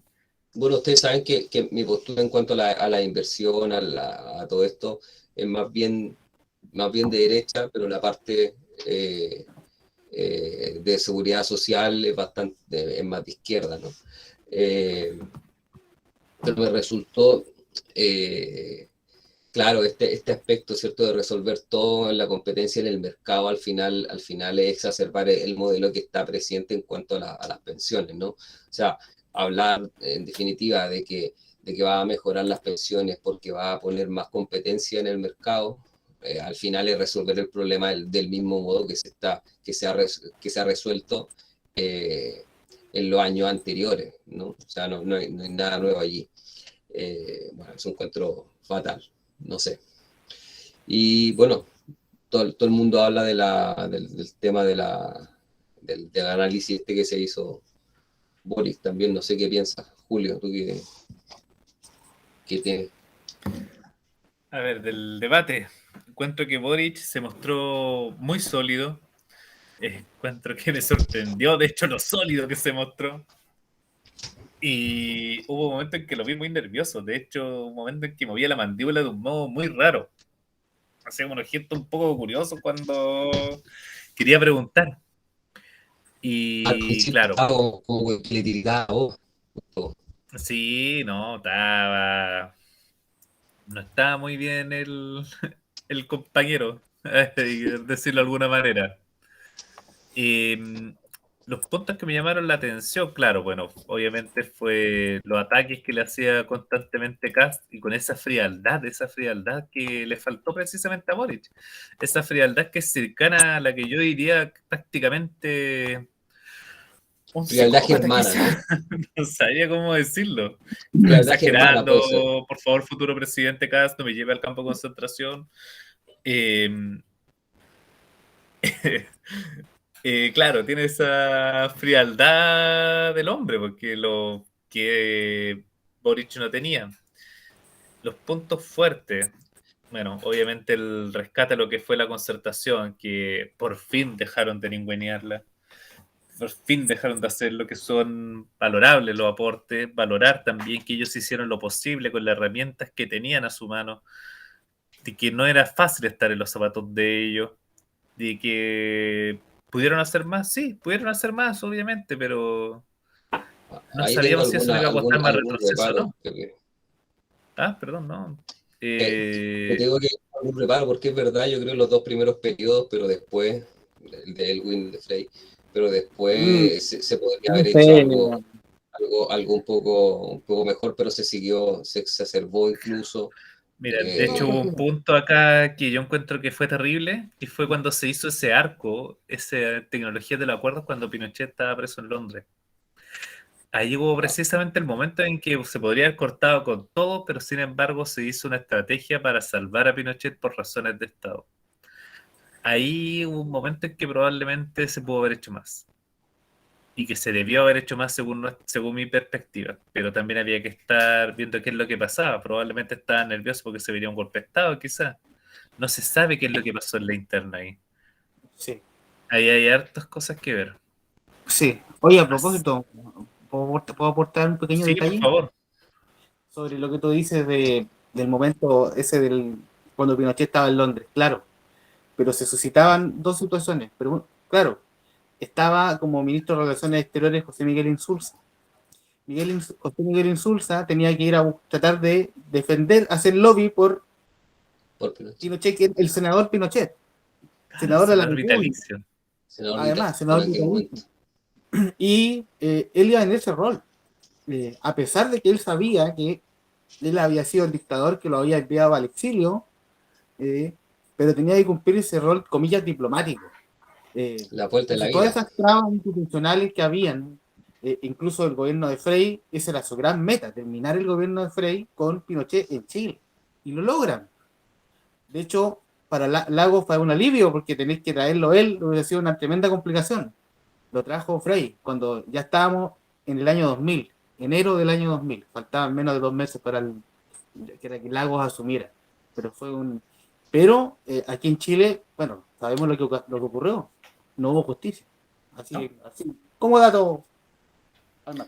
bueno, ustedes saben que mi postura en cuanto a la inversión, a todo esto, es más bien de derecha, pero la parte de seguridad social es más de izquierda, ¿no? Eh, pero me resultó, eh, claro, este aspecto, ¿cierto?, de resolver todo en la competencia en el mercado, al final es exacerbar el modelo que está presente en cuanto a las pensiones, ¿no? O sea, hablar en definitiva de que va a mejorar las pensiones porque va a poner más competencia en el mercado, al final es resolver el problema del mismo modo que se ha resuelto eh, en los años anteriores, ¿no? O sea, no hay nada nuevo allí. Bueno, es un encuentro fatal, no sé. Y bueno, todo el mundo habla del tema del análisis que se hizo Boris también, no sé qué piensas, Julio, tú que tienes. A ver, del debate. Encuentro que Boric se mostró muy sólido. Encuentro que me sorprendió, de hecho, lo sólido que se mostró. Y hubo un momento en que lo vi muy nervioso. De hecho, un momento en que movía la mandíbula de un modo muy raro. Hacía unos gestos un poco curiosos cuando quería preguntar. Al Y principio claro, estaba como que le tiraba sí, no, no estaba muy bien el compañero, decirlo de alguna manera. Los puntos que me llamaron la atención, claro, bueno, obviamente fue los ataques que le hacía constantemente Kast y con esa frialdad que le faltó precisamente a Boric. Esa frialdad que es cercana a la que yo diría prácticamente un frialdad psicópata, germana, ¿no? quizás. No sabía cómo decirlo. Frialdad germana Exagerando, puede ser. por favor, futuro presidente Kast, no me lleve al campo de concentración. Eh, claro, tiene esa frialdad del hombre, porque lo que Boric no tenía. Los puntos fuertes, bueno, obviamente el rescate a lo que fue la concertación, que por fin dejaron de ningunearla, por fin dejaron de hacer lo que son valorables los aportes, valorar también que ellos hicieron lo posible con las herramientas que tenían a su mano, de que no era fácil estar en los zapatos de ellos, de que pudieron hacer más, sí, pudieron hacer más, obviamente, pero no Ahí tengo sabíamos si eso le iba a costar más algún retroceso, reparo. ¿no? Ah, perdón, no. Te digo que algún reparo, porque es verdad, yo creo en los dos primeros periodos, pero después, el de Elwin, de Frey, pero Mm, después se podría no haber hecho sé, algo un poco mejor, pero se exacerbó incluso. Mira, de hecho hubo Eh, un punto acá que yo encuentro que fue terrible, y fue cuando se hizo ese arco, esa tecnología de los acuerdos cuando Pinochet estaba preso en Londres. Ahí hubo precisamente el momento en que se podría haber cortado con todo, pero sin embargo se hizo una estrategia para salvar a Pinochet por razones de Estado. Ahí hubo un momento en que probablemente se pudo haber hecho más. Y que se debió haber hecho más según mi perspectiva. Pero también había que estar viendo qué es lo que pasaba. Probablemente estaba nervioso porque se vería un golpe de Estado, quizás. No se sabe qué es lo que pasó en la interna ahí. sí. Ahí hay hartas cosas que ver. Sí. Oye, a propósito, ¿puedo aportar un pequeño Sí, por detalle favor. sobre lo que tú dices del momento ese cuando Pinochet estaba en Londres? Claro, pero se suscitaban dos situaciones. Pero, claro, estaba como ministro de Relaciones Exteriores José Miguel Insulza. José Miguel Insulza tenía que ir a tratar de defender, hacer lobby por por Pinochet. Pinochet, que es el senador Pinochet, Ah, senador de la senador República, vitalicio. Senador además, vitalicio en senador aquel vitalicio. momento. Y él iba en ese rol, a pesar de que él sabía que él había sido el dictador que lo había enviado al exilio, eh, pero tenía que cumplir ese rol, comillas, diplomático. La vuelta de la Entonces, todas vida. esas trabas institucionales que habían, incluso el gobierno de Frei, esa era su gran meta, terminar el gobierno de Frei con Pinochet en Chile. Y lo logran. De hecho, para Lagos fue un alivio porque tenéis que traerlo él, hubiera sido una tremenda complicación. Lo trajo Frei cuando ya estábamos en el año 2000, enero del año 2000. Faltaban menos de 2 meses para que Lagos asumiera. Pero aquí en Chile, bueno, sabemos lo que ocurrió. No hubo justicia. ¿No? Así. ¿Cómo dato, Alma?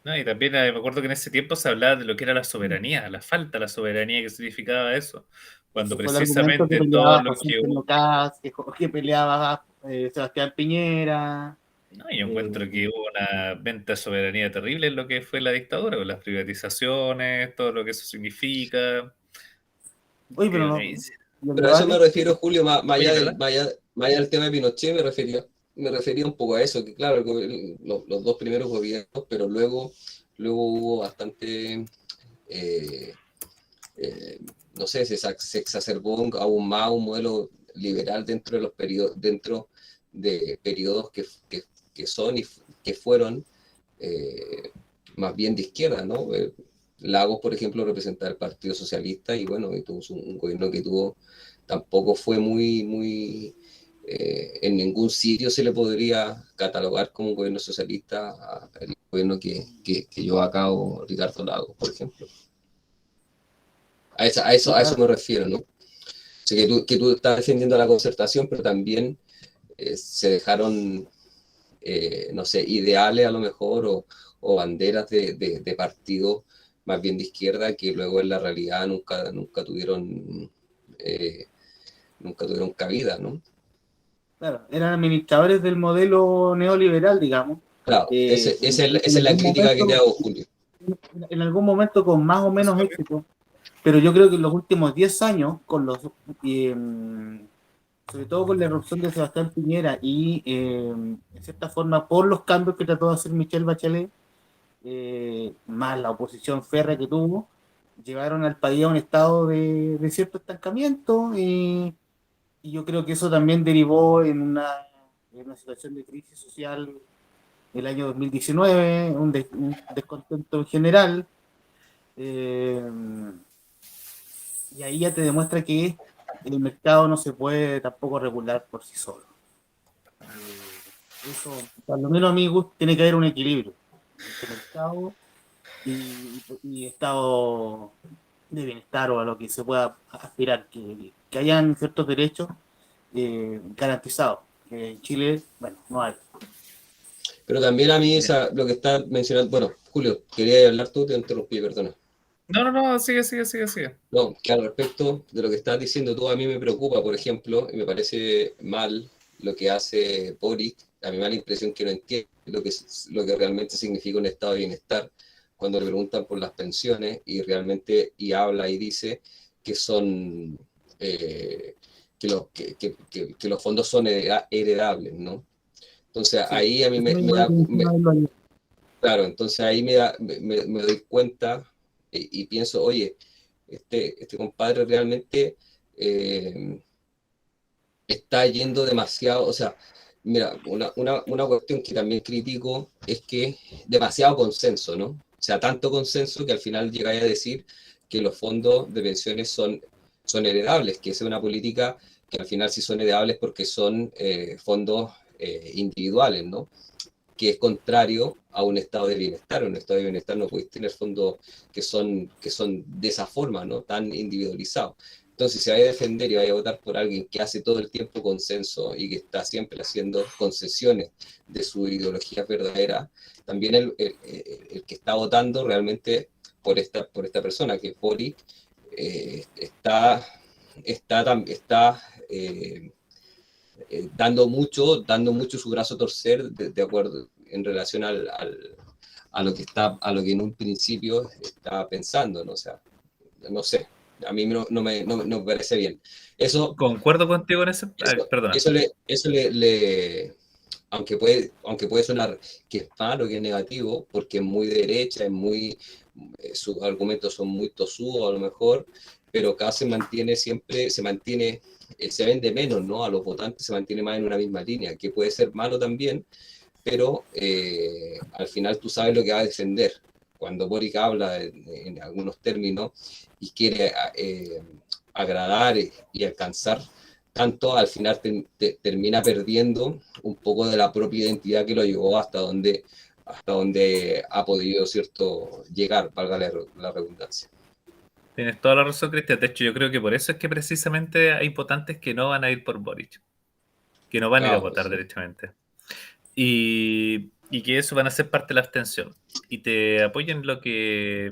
No, y también me acuerdo que en ese tiempo se hablaba de lo que era la soberanía, la falta de la soberanía que significaba eso, cuando Ese fue el argumento que precisamente todo peleaba lo José que Antonio hubo. Caz, que peleaba Sebastián Piñera. No, yo eh, encuentro que hubo una venta de soberanía terrible en lo que fue la dictadura, con las privatizaciones, todo lo que eso significa. Oye, pero Que me no. dice, ¿Y el Pero a eso me debate? refiero, Julio, más oye, allá ¿verdad? más allá del tema de Pinochet, me refería un poco a eso, que claro, los dos primeros gobiernos, pero luego hubo bastante, eh, eh, no sé, se exacerbó aún más un modelo liberal dentro de periodos que son y que fueron eh, más bien de izquierda, ¿no? Lagos, por ejemplo, representaba el Partido Socialista y bueno, y tuvo un gobierno que tuvo, tampoco fue muy, en ningún sitio se le podría catalogar como un gobierno socialista el gobierno que llevó a cabo Ricardo Lagos, por ejemplo. A eso Claro. me refiero, ¿no? O sea, que tú estás defendiendo la concertación, pero también se dejaron, no sé, ideales a lo mejor o banderas de partidos más bien de izquierda que luego en la realidad eh, nunca tuvieron cabida, ¿no? Claro, eran administradores del modelo neoliberal, digamos, Claro, eh, en, esa en es la algún crítica que te momento, hago, Julio. en algún momento con más o ¿Pasó menos algo? éxito, pero yo creo que en los últimos 10 años, eh, sobre todo con la erupción de Sebastián Piñera y, en cierta forma, por los cambios que trató de hacer Michelle Bachelet, más la oposición férrea que tuvo, llevaron al país a un estado de cierto estancamiento y yo creo que eso también derivó en una situación de crisis social el año 2019, un descontento en general, eh, y ahí ya te demuestra que el mercado no se puede tampoco regular por sí solo. Eso, por lo menos a mi gusto, tiene que haber un equilibrio entre mercado y estado de bienestar o a lo que se pueda aspirar, que hayan ciertos derechos garantizados, que en Chile, bueno, no hay. Pero también a mí Ya. lo que está mencionando, bueno, Julio, quería hablar tú, te interrumpí, perdona. No, no, no, sigue, sigue, sigue, sigue. No, que al respecto de lo que estás diciendo tú, a mí me preocupa, por ejemplo, y me parece mal lo que hace Boric. A mí me da la impresión que no entiende lo que realmente significa un estado de bienestar cuando le preguntan por las pensiones y habla y dice que son eh, que los fondos son heredables, ¿no? Entonces Sí, ahí a mí eso me llama la atención. claro, entonces ahí me doy cuenta y pienso, oye, este compadre realmente eh, está yendo demasiado, o sea, mira, una cuestión que también critico es que demasiado consenso, ¿no? O sea, tanto consenso que al final llegáis a decir que los fondos de pensiones son heredables, que esa es una política que al final sí son heredables porque son fondos individuales, ¿no? Que es contrario a un estado de bienestar. En un estado de bienestar no podéis tener fondos que son de esa forma, ¿no? Tan individualizados. Entonces, si vaya a defender y vaya a votar por alguien que hace todo el tiempo consenso y que está siempre haciendo concesiones de su ideología verdadera, también el que está votando realmente por esta persona, que es Boric, está dando mucho su brazo a torcer de acuerdo en relación a lo que en un principio estaba pensando, ¿no? O sea, no sé, a mí no me parece bien. Eso, Concuerdo contigo en ese. Perdona. eso le aunque puede sonar que es malo, que es negativo, porque es muy derecha, sus argumentos son muy tosudos a lo mejor, pero acá se mantiene, se vende menos, ¿no? A los votantes se mantiene más en una misma línea, que puede ser malo también, pero al final tú sabes lo que va a defender. Cuando Boric habla en algunos términos y quiere agradar y alcanzar tanto, al final termina perdiendo un poco de la propia identidad que lo llevó hasta donde ha podido, ¿cierto?, llegar, valga la redundancia. Tienes toda la razón, Cristian. De hecho, yo creo que por eso es que precisamente hay votantes que no van a ir por Boric, que no van a ir a votar Sí. derechamente. Y que eso van a ser parte de la abstención. Y te apoyen lo que...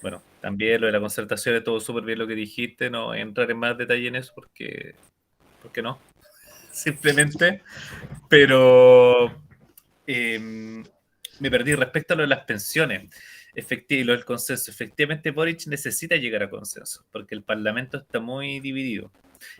Bueno, también lo de la concertación, estuvo súper bien lo que dijiste, no entrar en más detalle en eso porque no, simplemente, pero me perdí respecto a lo de las pensiones y lo del consenso. Efectivamente, Boric necesita llegar a consenso porque el Parlamento está muy dividido.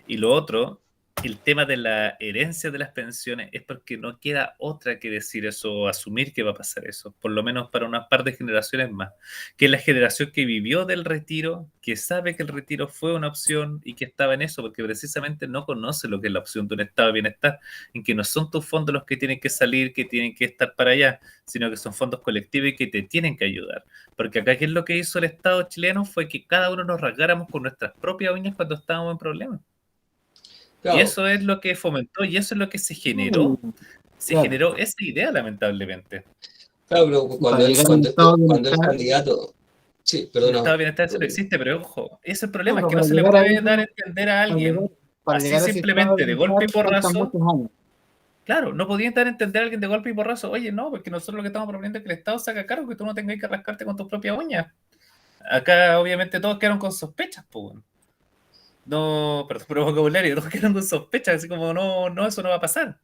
Y lo otro, el tema de la herencia de las pensiones, es porque no queda otra que decir eso o asumir que va a pasar eso, por lo menos para unas par de generaciones más, que es la generación que vivió del retiro, que sabe que el retiro fue una opción y que estaba en eso, porque precisamente no conoce lo que es la opción de un estado de bienestar, en que no son tus fondos los que tienen que salir, que tienen que estar para allá, sino que son fondos colectivos y que te tienen que ayudar. Porque acá, ¿qué es lo que hizo el Estado chileno? Fue que cada uno nos rasgáramos con nuestras propias uñas cuando estábamos en problemas. Claro. Y eso es lo que fomentó y eso es lo que se generó. Se generó esa idea, lamentablemente. Claro, pero cuando el candidato... Sí, perdona. El estado de bienestar eso no existe, pero ojo, ese es el problema, No, es que no se le puede dar a entender a alguien así simplemente de golpe y porrazo. Claro, no podía dar a entender a alguien de golpe y porrazo, oye, no, porque nosotros lo que estamos proponiendo es que el Estado se haga cargo, que tú no tengas que rascarte con tus propias uñas. Acá, obviamente, todos quedaron con sospechas, pues. No, perdón por el vocabulario, todos quedaron con sospechas, así como, no, eso no va a pasar.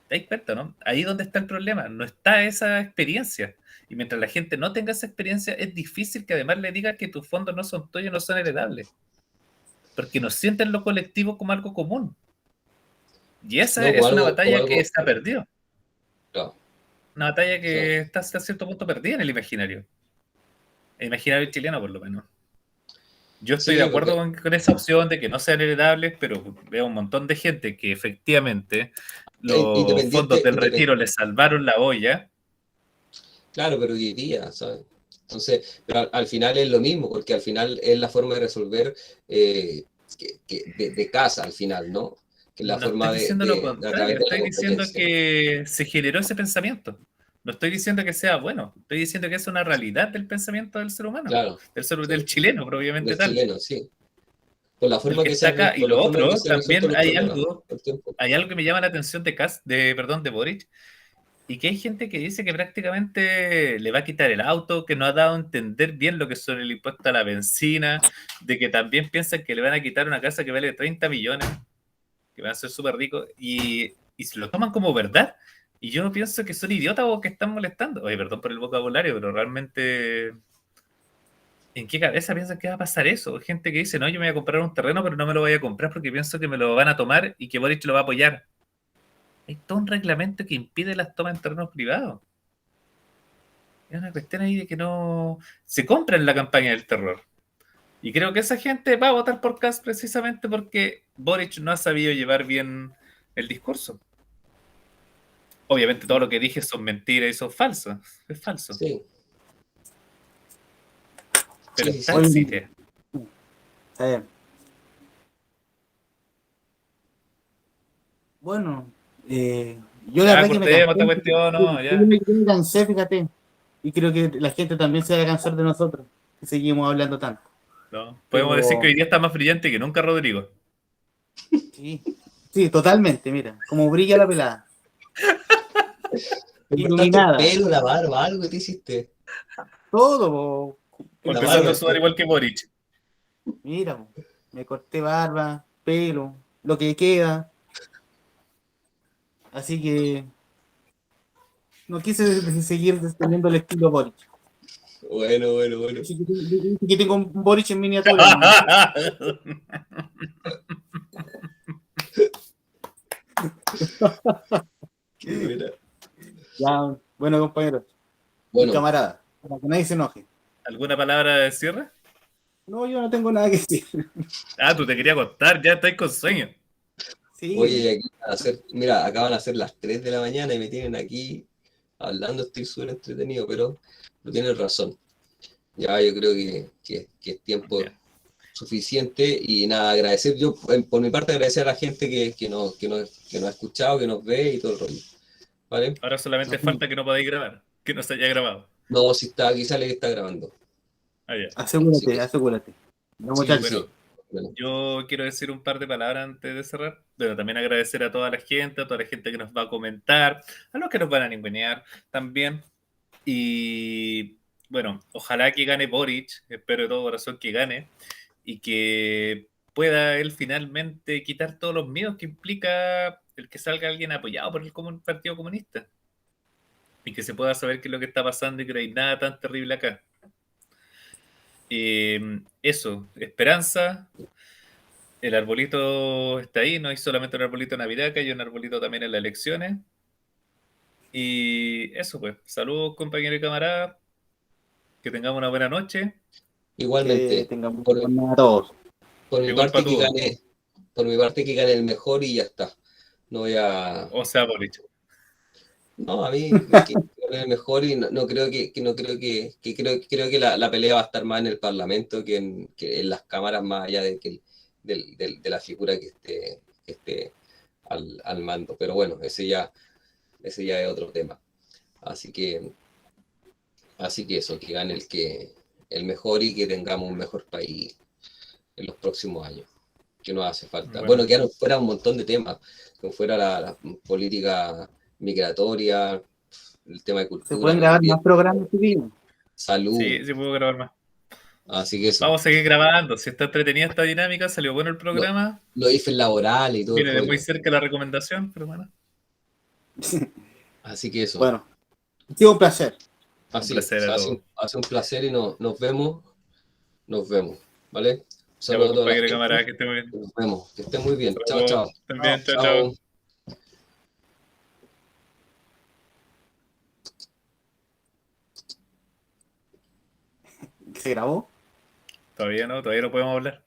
¿Te das cuenta, no? Ahí donde está el problema, no está esa experiencia. Y mientras la gente no tenga esa experiencia, es difícil que además le digas que tus fondos no son tuyos, no son heredables. Porque no sienten lo colectivo como algo común. Y esa es una batalla que se ha perdido. Claro. Una batalla que está hasta cierto punto perdida en el imaginario. El imaginario chileno, por lo menos. Yo estoy de acuerdo con esa opción de que no sean heredables, pero veo un montón de gente que efectivamente los fondos del retiro les salvaron la olla. Claro, pero hoy día, ¿sabes? Entonces, pero al final es lo mismo, porque al final es la forma de resolver de casa, al final, ¿no? Que es la forma de a través de estoy diciendo que se generó ese pensamiento. No estoy diciendo que sea bueno, estoy diciendo que es una realidad del pensamiento del ser humano, claro, del chileno, probablemente tal. Del chileno, sí. Por la forma que está acá. Y lo otro, también hay algo que me llama la atención de Boric, y que hay gente que dice que prácticamente le va a quitar el auto, que no ha dado a entender bien lo que son el impuesto a la benzina, de que también piensan que le van a quitar una casa que vale 30 millones, que van a ser súper ricos, y se lo toman como verdad. Y yo pienso que son idiotas o que están molestando. Oye, perdón por el vocabulario, pero realmente, ¿en qué cabeza piensan que va a pasar eso? Gente que dice, no, yo me voy a comprar un terreno, pero no me lo voy a comprar porque pienso que me lo van a tomar y que Boric lo va a apoyar. Hay todo un reglamento que impide las tomas en terrenos privados. Es una cuestión ahí de que no se compra en la campaña del terror. Y creo que esa gente va a votar por Kast precisamente porque Boric no ha sabido llevar bien el discurso. Obviamente todo lo que dije son mentiras y son falsos. Es falso. Sí. Pero está en Chile. Está bien. Bueno, yo la verdad que me cansé, fíjate. Y creo que la gente también se va a cansar de nosotros, que seguimos hablando tanto. ¿no? Podemos Pero- decir que hoy día está más brillante que nunca Rodrigo. Sí, sí, totalmente, mira, como brilla la pelada. ¿Te cortaste el Iluminada. pelo, la barba, algo que te hiciste? Todo, O La empezando barba, a sudar igual que Boric. mira, po, me corté barba, pelo, lo que queda. Así que no quise seguir teniendo el estilo Boric. Bueno, bueno, bueno. Así que tengo un Boric en miniatura nomás. Qué buena. Ya, bueno, compañeros y Bueno, camaradas, para que nadie se enoje. ¿Alguna palabra de cierre? No, yo no tengo nada que decir. Ah, tú te quería contar, ya estáis con sueño. Sí, oye, aquí van a ser, mira, acaban de ser las 3 de la mañana y me tienen aquí hablando, estoy súper entretenido, pero no tienes razón. Ya yo creo que es tiempo Ya. suficiente y nada, agradecer, yo por mi parte agradecer a la gente que nos ha escuchado, que nos ve y todo el rollo. ¿Vale? Ahora solamente falta que no podáis grabar, que no se haya grabado. No, si está aquí sale que está grabando. Ah, ya. Así asegúrate, que asegúrate. No, sí, sí, muchachos. sí. Bueno, Bueno, yo quiero decir un par de palabras antes de cerrar. Bueno, también agradecer a toda la gente que nos va a comentar, a los que nos van a ningunear también. Y bueno, ojalá que gane Boric, espero de todo corazón que gane y que pueda él finalmente quitar todos los miedos que implica el que salga alguien apoyado por el Partido Comunista y que se pueda saber qué es lo que está pasando y que no hay nada tan terrible acá. Eso, esperanza. El arbolito está ahí, no hay solamente un arbolito de Navidad, que hay un arbolito también en las elecciones. Y eso pues, saludos compañeros y camaradas, que tengamos una buena noche. Que igualmente, tengamos por, buenas a todos. por mi Igual parte para que todos, gane, por mi parte que gane el mejor y ya está. No voy a, o sea, Boric. no, a mí que gane el mejor y no creo no creo creo que la pelea va a estar más en el Parlamento que en las cámaras, más allá de de la figura que esté al mando. Pero bueno, ese ya es otro tema. Así que, así que eso, que gane el mejor y que tengamos un mejor país en los próximos años, que nos hace falta. Bueno, Bueno, quedaron fuera un montón de temas, como fuera la política migratoria, el tema de Se cultura pueden grabar también, más programas que vienen. salud, sí, sí puedo grabar más. así que eso. Vamos a seguir grabando. Si está entretenida esta dinámica, salió bueno el Lo- programa. Los IFES laborales y todo el Viene de muy rollo. cerca la recomendación, pero bueno, Así que eso. Bueno, ha sido un placer. un Así, placer a todos. hace un placer y nos vemos, ¿vale? Un Ya saludo pues, a toda la compañero y gente, camarada, que estén muy bien. nos vemos, que estén muy bien. Chao, Saludos, chao. también, chao, Chao. chao. ¿Se grabó? Todavía no podemos hablar.